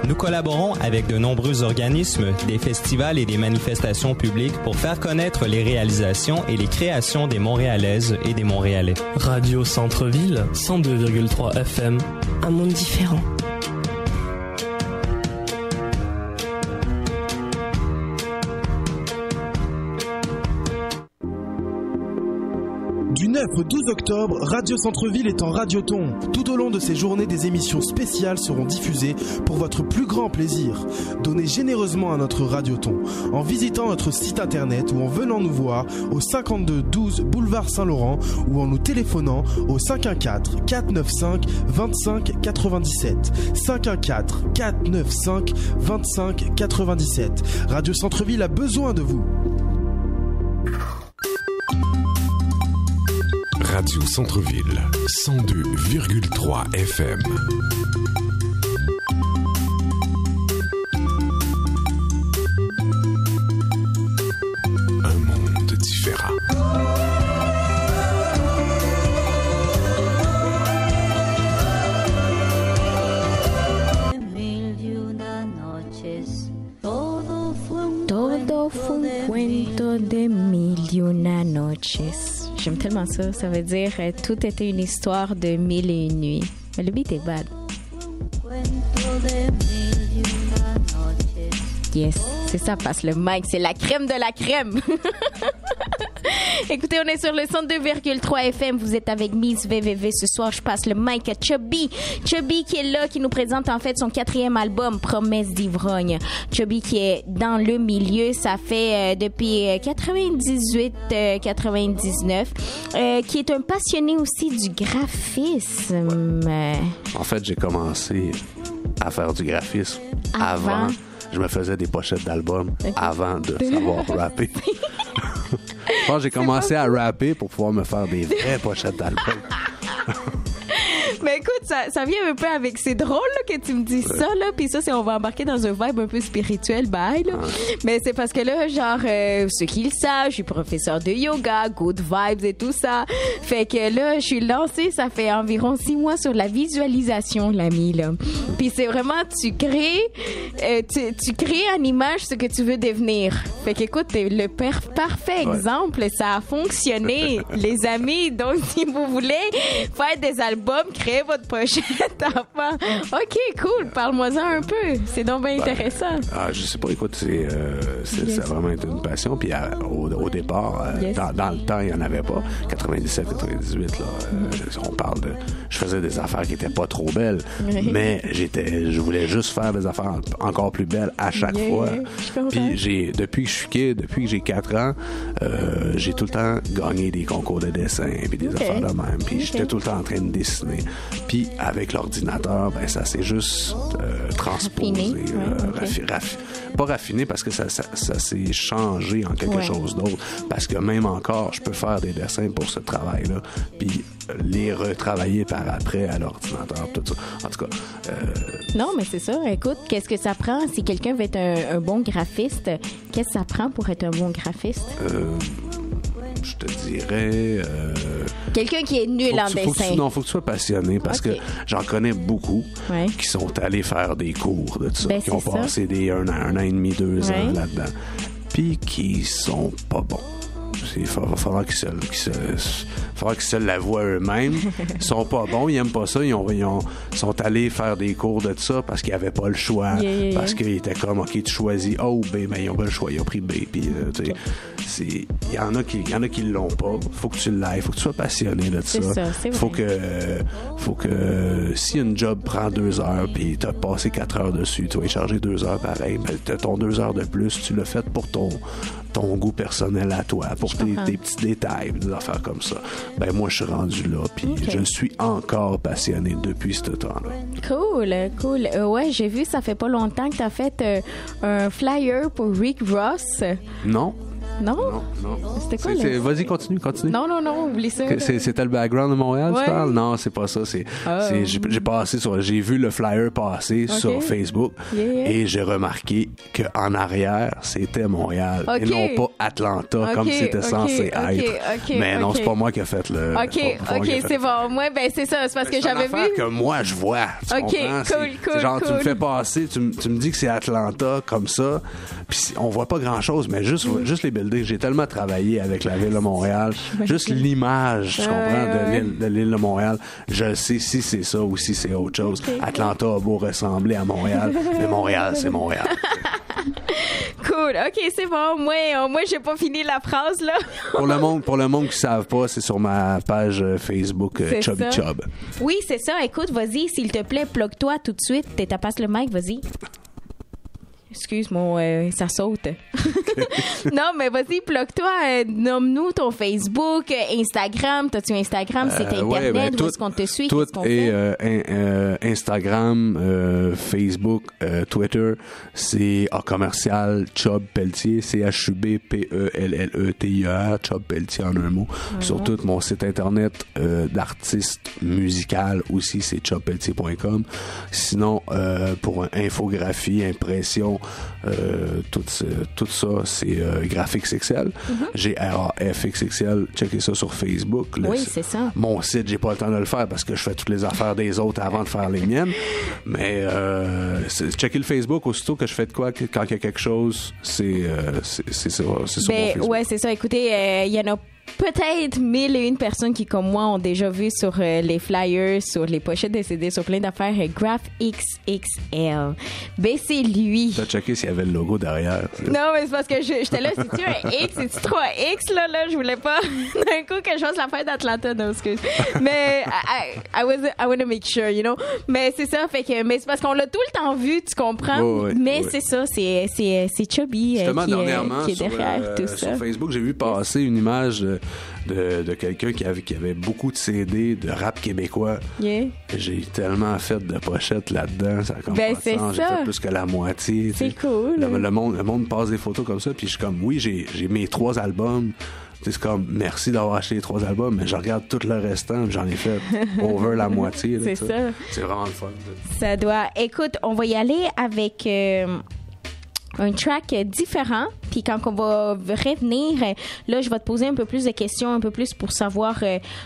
Nous collaborons avec de nombreux organismes, des festivals et des manifestations publiques pour faire connaître les réalisations et les créations des Montréalaises et des Montréalais.
Radio Centre-Ville, 102,3 FM,
un monde différent.
Du 9 au 12 octobre, Radio Centre-Ville est en radioton. Tout au long de ces journées, des émissions spéciales seront diffusées pour votre plus grand plaisir. Donnez généreusement à notre radioton en visitant notre site internet ou en venant nous voir au 52 12 boulevard Saint-Laurent ou en nous téléphonant au 514 495 25 97. 514 495 25 97. Radio Centre-Ville a besoin de vous.
Radio Centre-Ville, 102,3 FM. Un monde différent.
Todo fue un cuento de mil y una noches. J'aime tellement ça. Ça veut dire tout était une histoire de 1001 nuits. Mais le beat est bad. Yes, c'est ça, passe le mic. C'est la crème de la crème. Écoutez, on est sur le 102,3 FM. Vous êtes avec Miss VVV. Ce soir, je passe le mic à Chubby. Chubby qui est là, qui nous présente en fait son 4e album, Promesse d'ivrogne. Chubby qui est dans le milieu. Ça fait depuis 98-99. Qui est un passionné aussi du graphisme.
En fait, j'ai commencé à faire du graphisme avant je me faisais des pochettes d'albums avant de savoir rapper. Je pense que j'ai commencé à rapper pour pouvoir me faire des vraies pochettes d'albums.
Mais écoute, ça vient un peu avec... C'est drôle là, que tu me dis ça, là. Puis ça, on va embarquer dans un vibe un peu spirituel, bye, là. Mais c'est parce que là, genre, ceux qui le savent, je suis professeur de yoga, good vibes et tout ça. Fait que là, je suis lancée, ça fait environ 6 mois sur la visualisation, l'ami, là. Puis c'est vraiment, tu crées en image ce que tu veux devenir. Fait qu'écoute, t'es le parfait exemple. Ça a fonctionné, les amis. Donc, si vous voulez faire des albums, créez votre pochette avant. OK, cool. Parle-moi-en un peu. C'est donc bien intéressant.
Je sais pas. Écoute, ça a vraiment été une passion. Puis au départ, dans le temps, il n'y en avait pas. 97, 98, là, on parle de... Je faisais des affaires qui étaient pas trop belles, mais je voulais juste faire des affaires encore plus belles à chaque fois. Puis depuis que je suis kid, depuis que j'ai 4 ans, j'ai tout le temps gagné des concours de dessin puis des affaires de même. Puis j'étais tout le temps en train de dessiner. Puis avec l'ordinateur, ben ça s'est juste transposé, pas raffiné parce que ça s'est changé en quelque chose d'autre. Parce que même encore, je peux faire des dessins pour ce travail-là, puis les retravailler par après à l'ordinateur, tout ça. En tout cas...
Non, mais c'est ça. Écoute, qu'est-ce que ça prend si quelqu'un veut être un bon graphiste? Qu'est-ce que ça prend pour être un bon graphiste?
Je te dirais...
quelqu'un qui est nul en dessin.
Faut que tu sois passionné parce que j'en connais beaucoup qui sont allés faire des cours de tout ça, qui ont passé un an et demi, 2 ans là-dedans, puis qui sont pas bons. Il va falloir qu'ils se l'avouent eux-mêmes. Ils sont pas bons, ils aiment pas ça. Ils sont allés faire des cours de ça parce qu'ils avaient pas le choix. Parce qu'ils étaient comme, OK, tu choisis A ou B, mais ils ont pas le choix. Ils ont pris B. Puis, il y en a qui l'ont pas. Faut que tu l'ailles. Faut que tu sois passionné de ça. Faut que si une job prend 2 heures puis t'as passé 4 heures dessus, tu vas y charger 2 heures pareil. Ben, ton 2 heures de plus, tu l'as fait pour ton goût personnel à toi, pour tes petits détails, des affaires comme ça. Ben moi, je suis rendu là, puis je suis encore passionné depuis ce temps-là.
Cool. Ouais, j'ai vu, ça fait pas longtemps que t'as fait un flyer pour Rick Ross.
Non.
C'était quoi, là?
Vas-y, continue.
Non, oublie ça.
C'était le background de Montréal, tu parles? Non, c'est pas ça. J'ai vu le flyer passer sur Facebook et j'ai remarqué qu'en arrière, c'était Montréal et non pas Atlanta comme c'était censé être. Mais non, c'est pas moi qui ai fait le...
OK, c'est bon. Moi, ben c'est ça. C'est parce que j'avais vu...
que moi, je vois. Tu comprends?
Cool.
Genre, tu me fais passer, tu me dis que c'est Atlanta comme ça, puis on voit pas grand-chose, mais juste les buildings. J'ai tellement travaillé avec la ville de Montréal. Juste l'image, tu comprends, de l'île de Montréal. Je sais si c'est ça ou si c'est autre chose. Atlanta a beau ressembler à Montréal, mais Montréal, c'est Montréal.
Cool. OK, c'est bon. Moi, j'ai pas fini la phrase, là.
Pour le monde qui savent pas, c'est sur ma page Facebook Chubby Chub.
Oui, c'est ça. Écoute, vas-y, s'il te plaît, plug-toi tout de suite. Passe le mic, vas-y. Excuse-moi, ça saute. Non, mais vas-y, plug-toi. Nomme-nous ton Facebook, Instagram. T'as-tu Instagram? C'est Internet. Où est-ce qu'on te suit?
Tout est Instagram, Facebook, Twitter. C'est commercial Chub Pelletier. CHUBPELLETIER. Chub Pelletier en un mot. Sur tout mon site Internet d'artiste musical aussi, c'est chubpelletier.com. Sinon, pour infographie, impression, tout ça, c'est Graphics XL. GRAFXXL. Checkez ça sur Facebook.
C'est ça.
Mon site, j'ai pas le temps de le faire parce que je fais toutes les affaires des autres avant de faire les miennes. Mais checkez le Facebook aussitôt que je fais de quoi, quand il y a quelque chose, c'est sur mon Facebook.
Ouais, c'est ça. Écoutez, il y en a peut-être 1001 personnes qui, comme moi, ont déjà vu sur les flyers, sur les pochettes de CD, sur plein d'affaires, Graph XXL. Ben, c'est lui.
T'as checké s'il y avait le logo derrière.
Non, mais c'est parce que j'étais là, c'est-tu un X? C'est-tu 3X, là? Je voulais pas d'un coup que je fasse la fête d'Atlanta, non, excuse. Mais, I want to make sure, you know? Mais c'est ça, fait que, mais c'est parce qu'on l'a tout le temps vu, tu comprends? Mais c'est ça, c'est Chubby qui est derrière tout ça.
Sur Facebook, j'ai vu passer une image de quelqu'un qui avait beaucoup de CD de rap québécois.
Yeah.
J'ai tellement fait de pochettes là-dedans, ça a comme pas de sens. J'ai fait plus que la moitié.
C'est cool.
Le monde passe des photos comme ça, puis je suis comme, oui, j'ai mes 3 albums. C'est comme, merci d'avoir acheté les 3 albums, mais je regarde tout le restant, j'en ai fait over la moitié. Là,
c'est ça.
C'est vraiment le fun.
Ça doit... Écoute, on va y aller avec un track différent. Puis quand on va revenir, là, je vais te poser un peu plus de questions, un peu plus pour savoir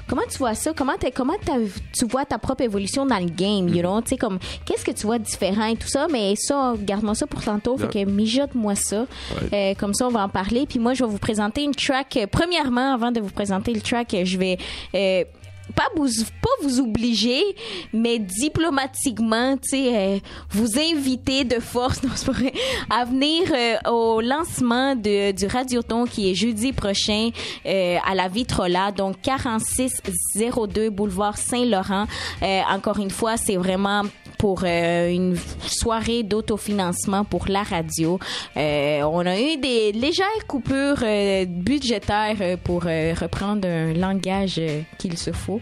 comment tu vois ça, comment tu vois ta propre évolution dans le game, you know? Tu sais, comme, qu'est-ce que tu vois différent et tout ça, mais ça, garde-moi ça pour tantôt, fait que mijote-moi ça. Ouais. Comme ça, on va en parler. Puis moi, je vais vous présenter une track. Premièrement, avant de vous présenter le track, je vais... pas vous obliger, mais diplomatiquement, tu sais, vous inviter de force à venir au lancement du Radioton qui est jeudi prochain à la Vitrola, donc 4602 boulevard Saint-Laurent. Encore une fois, c'est vraiment pour une soirée d'autofinancement pour la radio. On a eu des légères coupures budgétaires pour reprendre un langage qu'il se faut.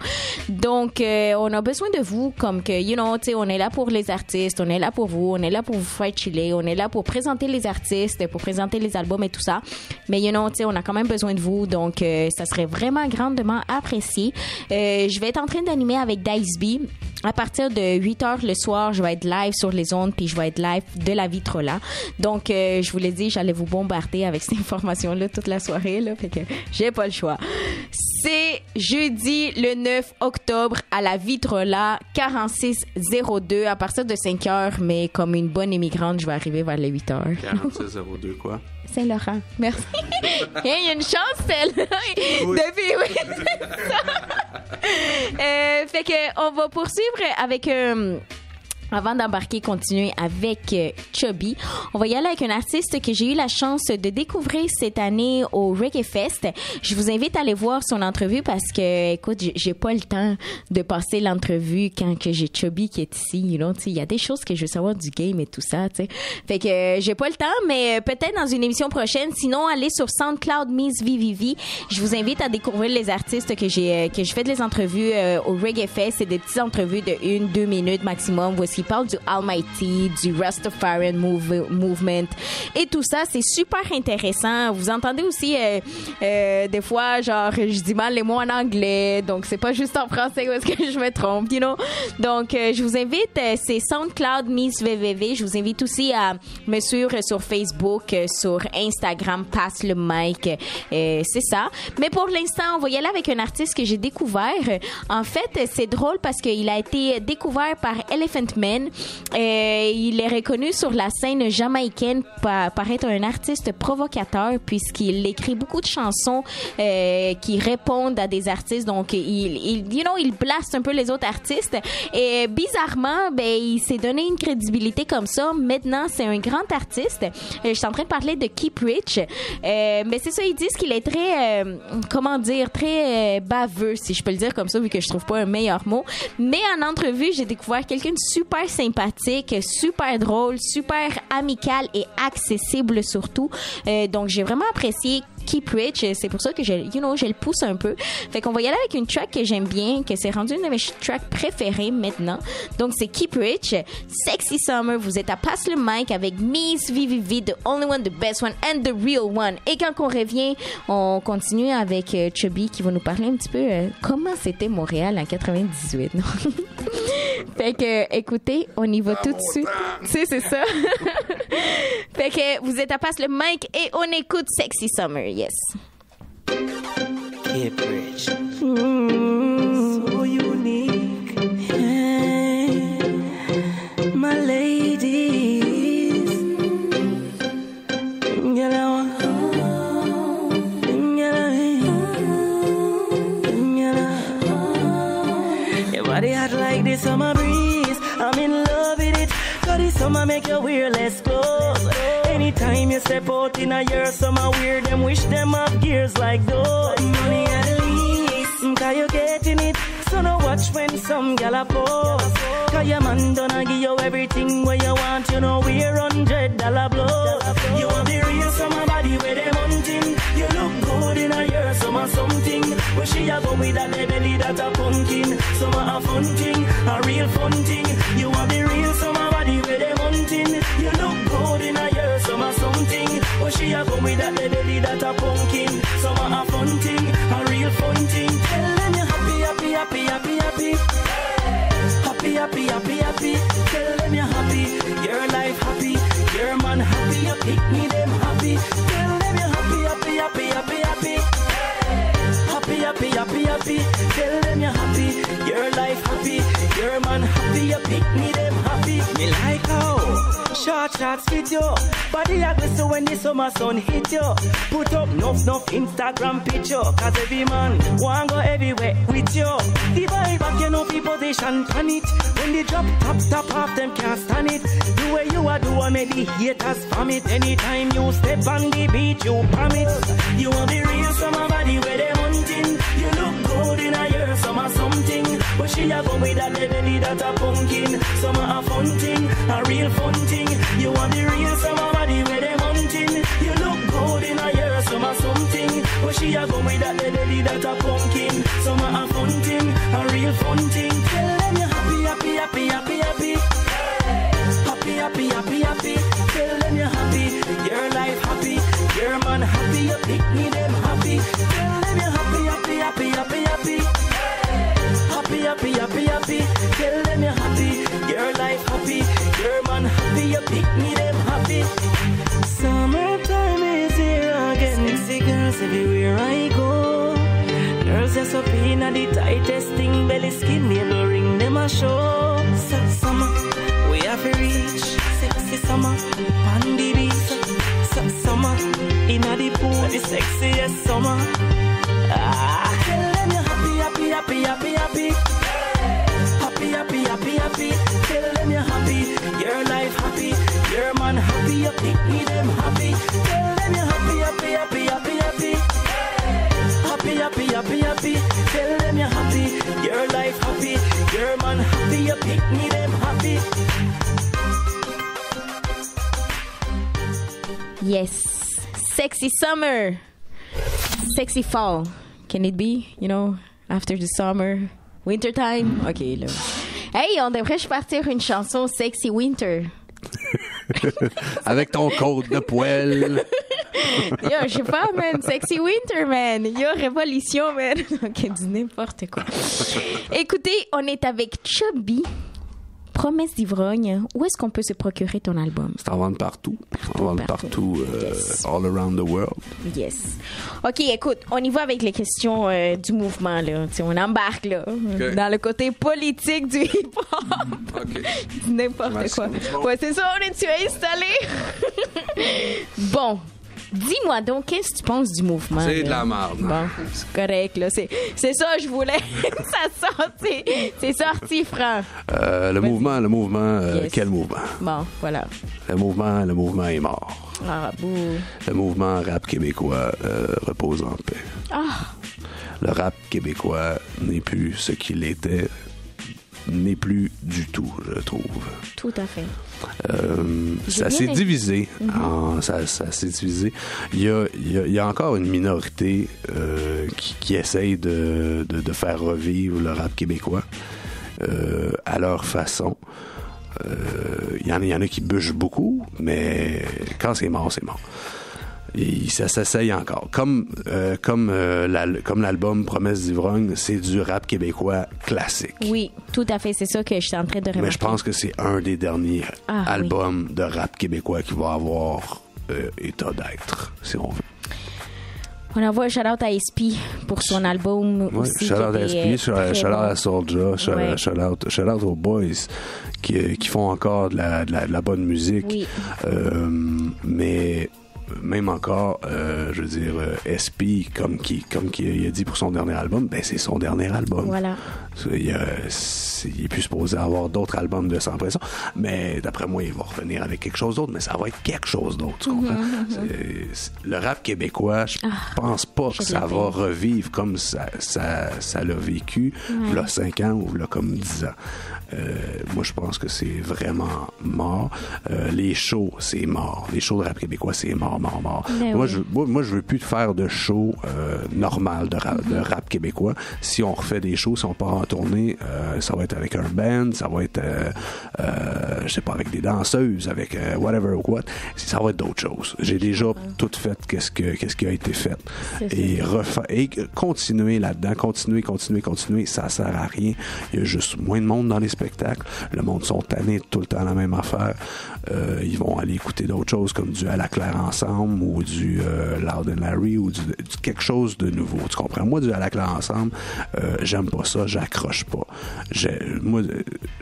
Donc, on a besoin de vous comme que, you know, tu sais, on est là pour les artistes, on est là pour vous, on est là pour vous faire chiller, on est là pour présenter les artistes, pour présenter les albums et tout ça. Mais, you know, tu sais, on a quand même besoin de vous, donc ça serait vraiment grandement apprécié. Je vais être en train d'animer avec Dice B. À partir de 8h le soir, je vais être live sur les ondes, puis je vais être live de la Vitrola. Donc, je vous l'ai dit, j'allais vous bombarder avec cette information-là toute la soirée, là, fait que j'ai pas le choix. C'est jeudi le 9 octobre à la Vitrola, 4602 à partir de 5h, mais comme une bonne immigrante, je vais arriver vers les 8h.
4602 quoi?
Saint-Laurent. Merci. Il y a une chance, celle-là.
Oui.
Depuis, oui. Fait que on va poursuivre avec... Avant d'embarquer, continuer avec Chubby, on va y aller avec un artiste que j'ai eu la chance de découvrir cette année au Reggae Fest. Je vous invite à aller voir son entrevue parce que, écoute, j'ai pas le temps de passer l'entrevue quand que j'ai Chubby qui est ici. You know, il y a des choses que je veux savoir du game et tout ça. T'sais. Fait que j'ai pas le temps, mais peut-être dans une émission prochaine. Sinon, allez sur SoundCloud Miss VVV. Je vous invite à découvrir les artistes que je fais des entrevues au Reggae Fest. C'est des petites entrevues de 1-2 minutes maximum. Voici parle du Almighty, du Rastafarian Movement et tout ça. C'est super intéressant. Vous entendez aussi des fois, genre, je dis mal les mots en anglais, donc c'est pas juste en français où est-ce que je me trompe, you know? Donc, je vous invite, c'est SoundCloud Miss VVV. Je vous invite aussi à me suivre sur Facebook, sur Instagram, Passe le mic. C'est ça. Mais pour l'instant, on va y aller avec un artiste que j'ai découvert. En fait, c'est drôle parce qu'il a été découvert par Elephant Man. Il est reconnu sur la scène jamaïcaine par être un artiste provocateur puisqu'il écrit beaucoup de chansons qui répondent à des artistes. Donc, il blaste un peu les autres artistes. Et bizarrement, il s'est donné une crédibilité comme ça. Maintenant, c'est un grand artiste. Je suis en train de parler de Keep Rich. Mais c'est ça, ils disent qu'il est très, très baveux, si je peux le dire comme ça, vu que je trouve pas un meilleur mot. Mais en entrevue, j'ai découvert quelqu'un de super sympathique, super drôle, super amical et accessible surtout. Donc, j'ai vraiment apprécié Keep Rich. C'est pour ça que je le pousse un peu. Fait qu'on va y aller avec une track que j'aime bien, que c'est rendu une de mes tracks préférées maintenant. Donc, c'est Keep Rich, Sexy Summer. Vous êtes à Passe le mic avec Miss VVV, the only one, the best one, and the real one. Et quand on revient, on continue avec Chubby qui va nous parler un petit peu comment c'était Montréal en 98. Fait que, écoutez, on y va tout de suite. C'est ça. Fait que vous êtes à Passe le mic et on écoute Sexy Summer. Yes.
Keep Rich. So unique. Hey, my ladies. Your body hot like the summer breeze. I'm in love with it. So this summer make you wear less clothes. Anytime you step out in a year, summer weird, them wish them have gears like those. Money at least, cause you getting it. So no watch when some gal a pose. Cause your man done give you everything where you want. You know we're $100 blows. You want the real summer body where they hunting. You look good in a year, summer something. But she a go with that belly that a pumpkin. Some a fun thing, a real fun thing. You want the real summer body where they hunting. You look good in a year, summer something. But she a go with that belly that a pumpkin. Some a fun thing, a real fun thing. Tell them you happy, happy, happy, happy, happy. Happy, happy, happy, happy. Tell them you're happy, your life happy, your man happy, you pick me them happy. Tell them you're happy, happy, happy, happy, happy. Happy, happy, happy, happy. Tell them you're happy, your life happy, your man happy, you pick me them happy. Me like how short shots fit you, body a glisten when the summer sun hit you. Put up enough Instagram picture, cause every man want go everywhere with you. The vibe back you know people position on it. When they drop top off them can't stand it. The way you are do I make the haters vomit. Anytime you step on the beat you promise. You want the real summer body where they hunting. You look good in a year summer something. But she a go with that belly that a pumpkin. Summer a fun thing, a real fun thing. You want the real summer body where they hunting. You look good in a year summer something. But she a go with that belly that a pumpkin. Summer a fun thing, a real fun thing. Tell them you're happy, happy, happy, happy, happy. Happy, happy, happy, happy. Tell them you're happy, your life happy, your man happy, you pick me them happy. Tell them you're happy, happy, happy, happy, happy. Happy, happy, happy, happy. Tell them you're happy, your life happy, your man happy, you pick me them happy. Summertime is here again. Sexy girls everywhere I go. Girls just up in the tightest thing, belly skin, yellow ring, them a show. Summer, we have to reach. Sexy summer, on the beach. Summer, in the pool, the sexiest summer. Tell them you're happy, happy, happy, happy, happy. Happy, happy, happy, happy. Tell them you're happy, your life happy, your man happy, you pick me them happy. Tell them you're happy, happy, happy, happy, happy. Happy, happy, happy, happy. Tell them you're happy, your life happy, your man happy, you pick me them happy.
Yes, sexy summer, sexy fall. Can it be, you know, after the summer, winter time? Ok, là. Hey, on devrait partir une chanson Sexy Winter.
Avec ton code de poêle.
Yo, je sais pas, man. Sexy Winter, man. Yo, révolution, man. Ok, dis n'importe quoi. Écoutez, on est avec Chubby. Promesse d'ivrogne, où est-ce qu'on peut se procurer ton album?
C'est en vente partout. En vente partout,
Yes.
all around the world.
Yes. OK, écoute, on y va avec les questions du mouvement, là. T'sais, on embarque, là, dans le côté politique du hip-hop.
OK.
N'importe quoi. Ouais, c'est ça, on est-tu installé? Bon. Dis-moi donc, qu'est-ce que tu penses du mouvement?
C'est
là?
de la merde.
Bon, c'est correct, là. C'est ça, je voulais que ça sorte. C'est sorti, franc.
Le mouvement,
Yes.
quel mouvement?
Bon, voilà.
Le mouvement est mort.
Ah, bouh.
Le mouvement rap québécois repose en paix.
Ah,
Le rap québécois n'est plus ce qu'il était, n'est plus du tout, je trouve.
tout à fait.
Ça s'est divisé. Ça s'est divisé. Il y a encore une minorité qui essaye de faire revivre le rap québécois à leur façon. Il y en a qui bûchent beaucoup, mais quand c'est mort, c'est mort. Et ça s'essaye encore. Comme l'album Promesse d'ivrogne, c'est du rap québécois classique.
Oui, tout à fait. C'est ça que je suis en train de remarquer.
Mais je pense que c'est un des derniers albums de rap québécois qui va avoir état d'être, si on veut.
On envoie un shout-out à SP pour son album
Oui,
aussi.
shout-out à SP, shout-out à Soulja, shout-out aux boys qui font encore de la bonne musique.
Oui.
Mais même encore, je veux dire, SP, comme il a dit pour son dernier album, ben c'est son dernier album.
Voilà.
Il est plus supposé avoir d'autres albums de Sans Pression, mais d'après moi, il va revenir avec quelque chose d'autre, mais ça va être quelque chose d'autre, tu comprends? Le rap québécois, je pense pas que ça va revivre comme ça l'a vécu, v'là 5 ans ou v'là comme 10 ans. Moi, je pense que c'est vraiment mort. Les shows, c'est mort. Les shows de rap québécois, c'est mort.
Ben
Moi, je veux plus faire de show normal de rap québécois. Si on refait des shows, si on part en tournée, ça va être avec un band, ça va être, je sais pas, avec des danseuses, avec whatever ou what. Ça va être d'autres choses. J'ai déjà tout fait qu'est-ce qui a été fait. Et continuer là-dedans, continuer, ça sert à rien. Il y a juste moins de monde dans les spectacles. Le monde sont tannés tout le temps la même affaire. Ils vont aller écouter d'autres choses comme du À la Claire Ensemble ou du Loud and Larry ou du quelque chose de nouveau. Tu comprends? Moi, du À la Claire Ensemble, j'aime pas ça, j'accroche pas. Moi,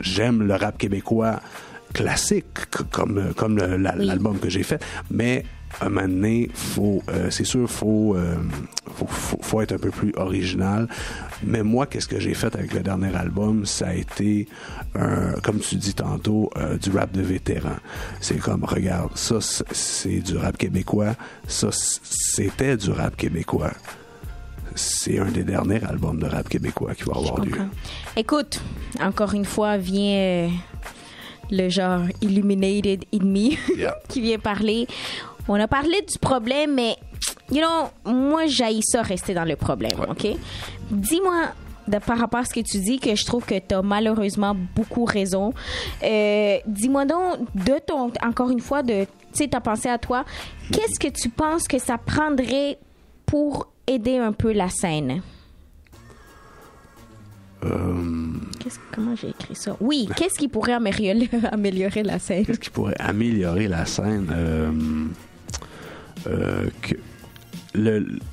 j'aime le rap québécois classique comme l'album que j'ai fait, mais à un moment donné, c'est sûr, faut être un peu plus original. Mais moi, qu'est-ce que j'ai fait avec le dernier album? Ça a été, comme tu dis tantôt, du rap de vétéran. C'est comme, regarde, ça, c'est du rap québécois. Ça, c'était du rap québécois. C'est un des derniers albums de rap québécois qui va avoir lieu. Écoute,
encore une fois, vient le genre Illuminated in Me qui vient parler. On a parlé du problème, mais, moi, j'haïs ça rester dans le problème, OK? Dis-moi, par rapport à ce que tu dis, que je trouve que tu as malheureusement beaucoup raison. Dis-moi donc, encore une fois, tu sais, ta pensée à toi, qu'est-ce que tu penses que ça prendrait pour aider un peu la scène? Comment j'ai écrit ça? Oui, qu'est-ce qui pourrait améliorer la scène?
Qu'est-ce qui pourrait améliorer la scène?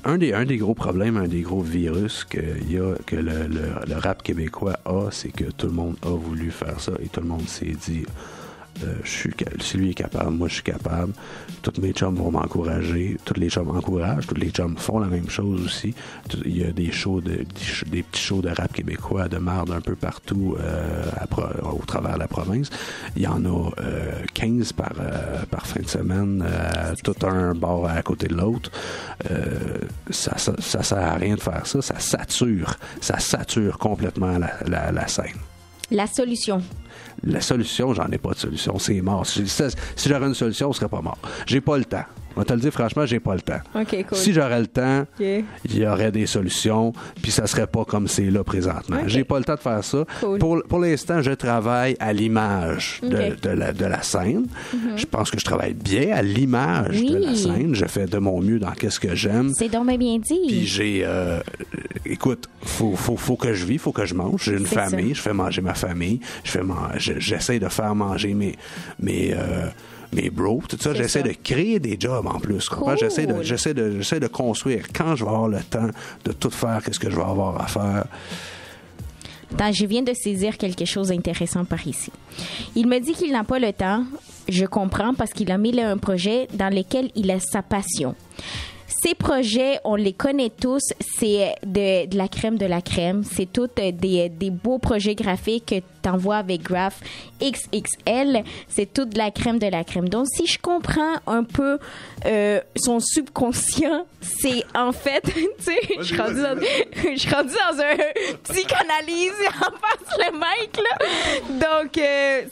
Un des gros problèmes, un des gros virus que le rap québécois a, c'est que tout le monde a voulu faire ça et tout le monde s'est dit si lui est capable, moi je suis capable. Tous mes chums vont m'encourager. Tous les chums encouragent. Tous les chums font la même chose aussi. Il y a des petits shows de rap québécois de marde un peu partout au travers de la province. Il y en a 15 par fin de semaine, tout un bord à côté de l'autre. Ça sert à rien de faire ça. Ça sature complètement la scène.
La solution,
j'en ai pas de solution. C'est mort. Si j'aurais une solution, on serait pas mort. J'ai pas le temps. On va te le dire franchement, j'ai pas le temps.
Okay, cool.
Si j'aurais le temps, il y aurait des solutions, puis ça serait pas comme c'est là présentement. Okay. J'ai pas le temps de faire ça.
Cool.
Pour l'instant, je travaille à l'image de la scène. Mm-hmm. Je pense que je travaille bien à l'image de la scène. Je fais de mon mieux dans qu'est-ce que j'aime.
C'est donc bien dit.
Puis j'ai... écoute, faut que je vis, faut que je mange. J'ai une famille, je fais manger ma famille. J'essaie de faire manger mes bros, tout ça, j'essaie de créer des jobs en plus. Cool. J'essaie de construire. Quand je vais avoir le temps de tout faire, qu'est-ce que je vais avoir à faire?
Attends, je viens de saisir quelque chose d'intéressant par ici. Il me dit qu'il n'a pas le temps. Je comprends parce qu'il a mis là un projet dans lequel il a sa passion. Ces projets, on les connaît tous, c'est de la crème de la crème. C'est tous des beaux projets graphiques que tu envoies avec Graph XXL. C'est toute de la crème de la crème. Donc, si je comprends un peu son subconscient, c'est en fait, tu sais, je suis rendue dans un psychanalyse en face le mic, là. Donc,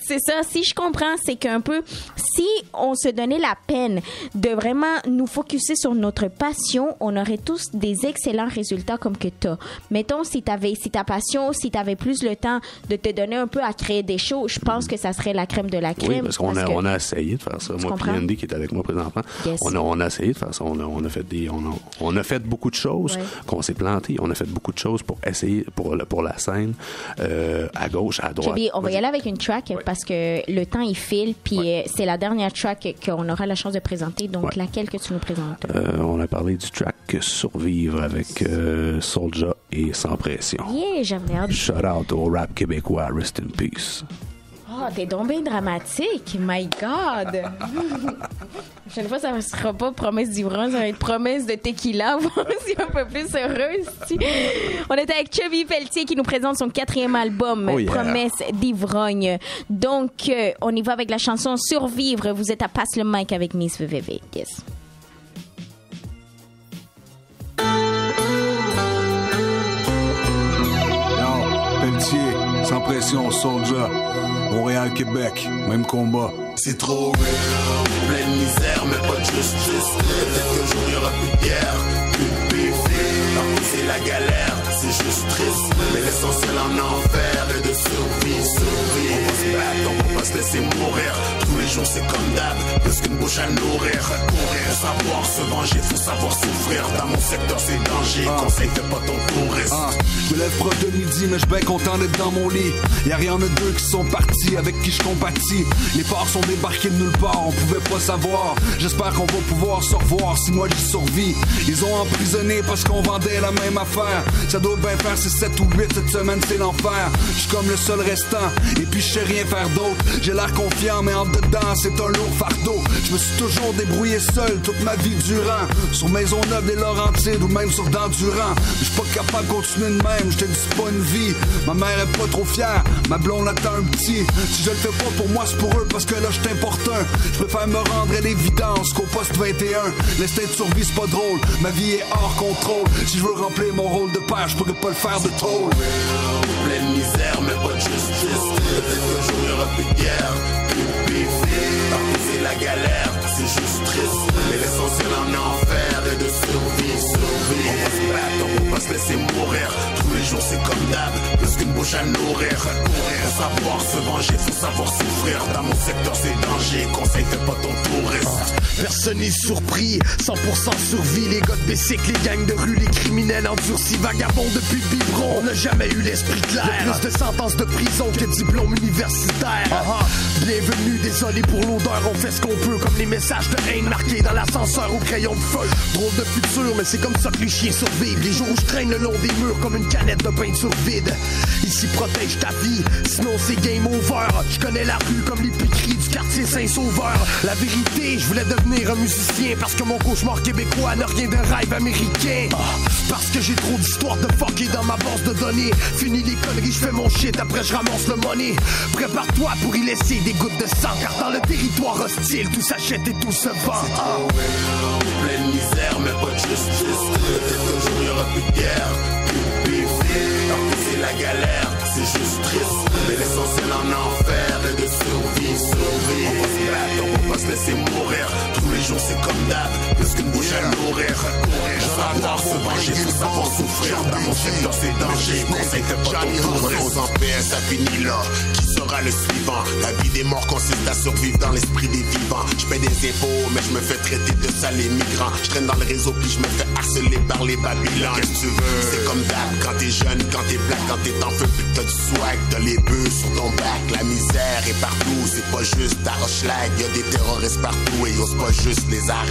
c'est ça. Si je comprends, c'est qu'un peu, si on se donnait la peine de vraiment nous focusser sur notre passion, on aurait tous des excellents résultats comme que t'as. Mettons, si ta passion, si t'avais plus le temps de te donner un peu à créer des shows, je pense que ça serait la crème de la crème.
Oui, parce qu'on a essayé de faire ça. Moi et Andy, qui est avec moi présentement, yes. on a essayé de faire ça. On a fait beaucoup de choses qu'on s'est planté. On a fait beaucoup de choses pour essayer, pour la scène, à gauche, à droite.
On va y aller avec une track parce que le temps, il file, puis c'est la dernière track qu'on aura la chance de présenter. Donc, laquelle que tu nous présentes?
On a parlé du track Survivre avec Soulja et Sans Pression.
Yeah, j'avais hâte.
Shout out au rap québécois, rest in peace.
Oh, t'es donc bien dramatique, my God! La prochaine fois, ça ne sera pas promesse d'ivrogne, ça va être promesse de tequila, voir si un peu plus heureuse. On était avec Chubby Pelletier qui nous présente son 4e album, Promesse d'ivrogne. Donc, on y va avec la chanson Survivre. Vous êtes à Passe le mic avec Miss VVV. Yes.
Pelletier, Sans Pression, Soulja, Montréal, Québec, même combat.
C'est trop real, pleine misère mais pas de justice. Peut-être qu'un jour y'aura plus de guerre, plus de beef. Partout c'est la galère, c'est juste triste. Mais l'essentiel en enfer est de survivre. On va se battre, on va pas se laisser mourir. Tous les jours c'est comme d'hab, plus qu'une bouche à nourrir. Courir, savoir se venger, faut savoir souffrir. Dans mon secteur c'est danger, conseil fais pas ton touriste.
Je me lève proche de midi mais je suis bien content d'être dans mon lit. Y'a rien de deux qui sont partis, avec qui je compatis. Les porcs sont débarqués de nulle part, on pouvait pas savoir. J'espère qu'on va pouvoir se revoir si moi j'y survis. Ils ont emprisonné parce qu'on vendait la même affaire. Ça doit bien faire 6, 7 ou 8, cette semaine c'est l'enfer. Je suis comme le seul restant, et puis je sais rien faire d'autre. J'ai l'air confiant mais en dedans c'est un lourd fardeau. Je me suis toujours débrouillé seul toute ma vie durant. Sur Maisonneuve des Laurentides ou même sur Dandurand. Je suis pas capable de continuer de même, je te dis c'est pas une vie. Ma mère est pas trop fière, ma blonde attend un petit. Si je le fais pas pour moi c'est pour eux parce que là je t'importe un. Je préfère me rendre à l'évidence qu'au poste 21. L'instinct de survie c'est pas drôle, ma vie est hors contrôle. Si je veux remplir mon rôle de père, je pourrais pas le faire de tôle.
Pleine misère mais pas de justice. Peut-être qu'un jour y'aura plus de guerre, plus de beef. Partout c'est la galère, c'est juste triste. Mais l'essentiel en enfer est de survivre. On va se battre, on va pas se laisser mourir. Tous les jours c'est comme d'hab, plus qu'une bouche à nourrir. Courir, savoir se venger, faut savoir souffrir. Dans mon secteur c'est danger, conseil fais pas ton touriste.
Personne n'est surpris, 100% survie. Les gars de Bessic, les gangs de rue, les criminels endurcis, vagabonds depuis le biberon. On n'a jamais eu l'esprit clair. Plus de sentences de prison que diplôme universitaire. Bienvenue, désolé pour l'odeur, on fait ce qu'on peut. Comme les messages de haine marqués dans l'ascenseur au crayon de feu. Drôle de futur, mais c'est comme ça que les chiens survivent. Les jours où je traîne le long des murs comme une canette de peinture vide. Ici protège ta vie, sinon c'est game over. Je connais la rue comme l'épicerie du quartier Saint-Sauveur. La vérité, je voulais devenir un musicien parce que mon cauchemar québécois n'a rien de rêve américain. Parce que j'ai trop d'histoires de fucker dans ma base de données. Fini les conneries, je fais mon shit, après je ramasse le money. Prépare-toi pour y laisser des gouttes de sang, car dans le territoire hostile, tout s'achète et tout se vend.
C'est trop real, pleine misère mais pas de justice. Peut-être qu'un jour y'aura plus de guerre, plus de beef. Partout c'est la galère, c'est juste triste. Mais l'essentiel en enfer est de survivre. On va se battre, on va pas se laisser mourir. Tous les jours c'est comme d'hab, plus qu'une bouche à nourrir. Courir, savoir se venger, faut savoir souffrir. Dans mon secteur c'est danger, conseil fais pas ton touriste. En paix, ça finit là, qui sera le suivant? La vie des morts consiste à survivre dans l'esprit des vivants. Je paie des impôts, mais je me fais traiter de sale migrant. Je traîne dans le réseau puis je me fais harceler par les babylons. Qu'est-ce que tu veux? C'est comme d'hab, quand t'es jeune, quand t'es black, quand t'es en feu, puis que t'as du swag, t'as les bœufs sur ton bac. La misère est partout, c'est pas juste ta Rochelag. Y'a des terroristes partout et y'ose pas juste les Arabes.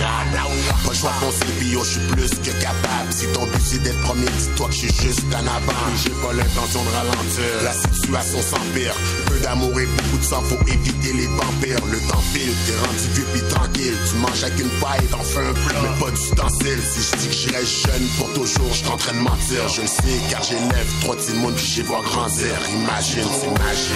Pas le choix de foncer puis yo, j'suis plus que capable. Si ton but c'est d'être premier, dis-toi que j'suis juste en avant. J'ai pas l'intention de ralentir, la situation s'empire. Peu d'amour et beaucoup de sang, faut éviter les vampires. Le temps file, t'es rendu vieux pis tranquille. Tu manges avec une paille, t'en fais un plat, mais pas d'ustensiles. Si je dis que je reste jeune pour toujours, j'suis en train de mentir. Je le sais car j'élève 3 petits mondes pis j'y vois grandir. Imagine, c'est magique.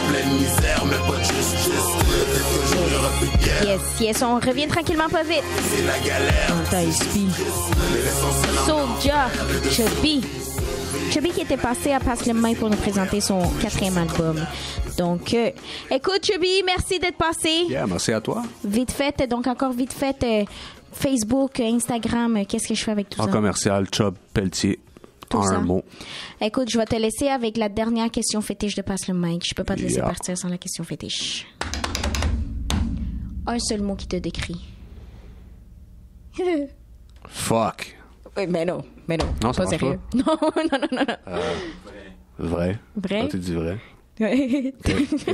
Pleine misère, mais pas de justice. Peut-être qu'un jour y'aura plus de guerre.
Yes, on revient tranquillement pas vite.
C'est la galère.
Soulja, Chubby qui était passé à Passe le mic pour nous présenter son 4e album. Donc, écoute Chubby, merci d'être passé.
Yeah, merci à toi.
Vite fait, donc encore vite fait, Facebook, Instagram, qu'est-ce que je fais avec tout ça?
En commercial, Chub Pelletier.
Tout
en
ça.
un mot.
Écoute, je vais te laisser avec la dernière question fétiche de Passe le mic. Je peux pas te laisser partir sans la question fétiche. Un seul mot qui te décrit.
Fuck.
Oui, mais non.
Non, ça
pas
marche
sérieux.
pas.
Non.
Vrai.
Vrai?
Ah, tu dis vrai. Okay.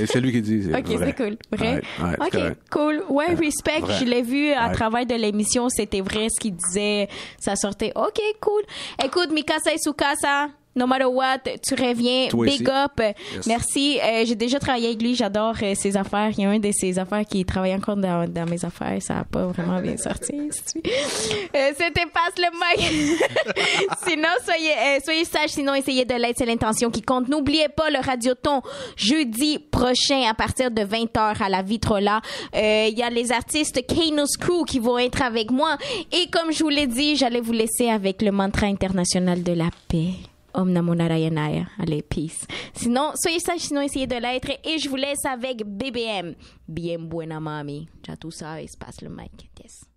C'est lui qui dit.
Ok,
vrai.
c'est cool. Vrai?
Ouais,
ok,
correct.
cool. Ouais, respect.
Vrai.
Je l'ai vu à travers de l'émission. C'était vrai ce qu'il disait. Ça sortait. Ok, cool. Écoute, Mikasa et Sukasa. No matter what, tu reviens.
Toi
Big
aussi.
up.
Yes.
Merci. J'ai déjà travaillé avec lui. J'adore ses affaires. Il y a un de ses affaires qui travaille encore dans mes affaires. Ça n'a pas vraiment bien sorti. C'était Passe le mic. Sinon, soyez sages. Sinon, essayez de l'être. C'est l'intention qui compte. N'oubliez pas le Radioton jeudi prochain à partir de 20h à la Vitrola. Il y a les artistes Kano's Crew qui vont être avec moi. Et comme je vous l'ai dit, j'allais vous laisser avec le mantra international de la paix. Om Namo Narayanaya. Allez, peace. Sinon, soyez sages, sinon essayez de l'être. Et je vous laisse avec BBM. Bien buena mami. Ya tu sabes, passe le mic. Yes.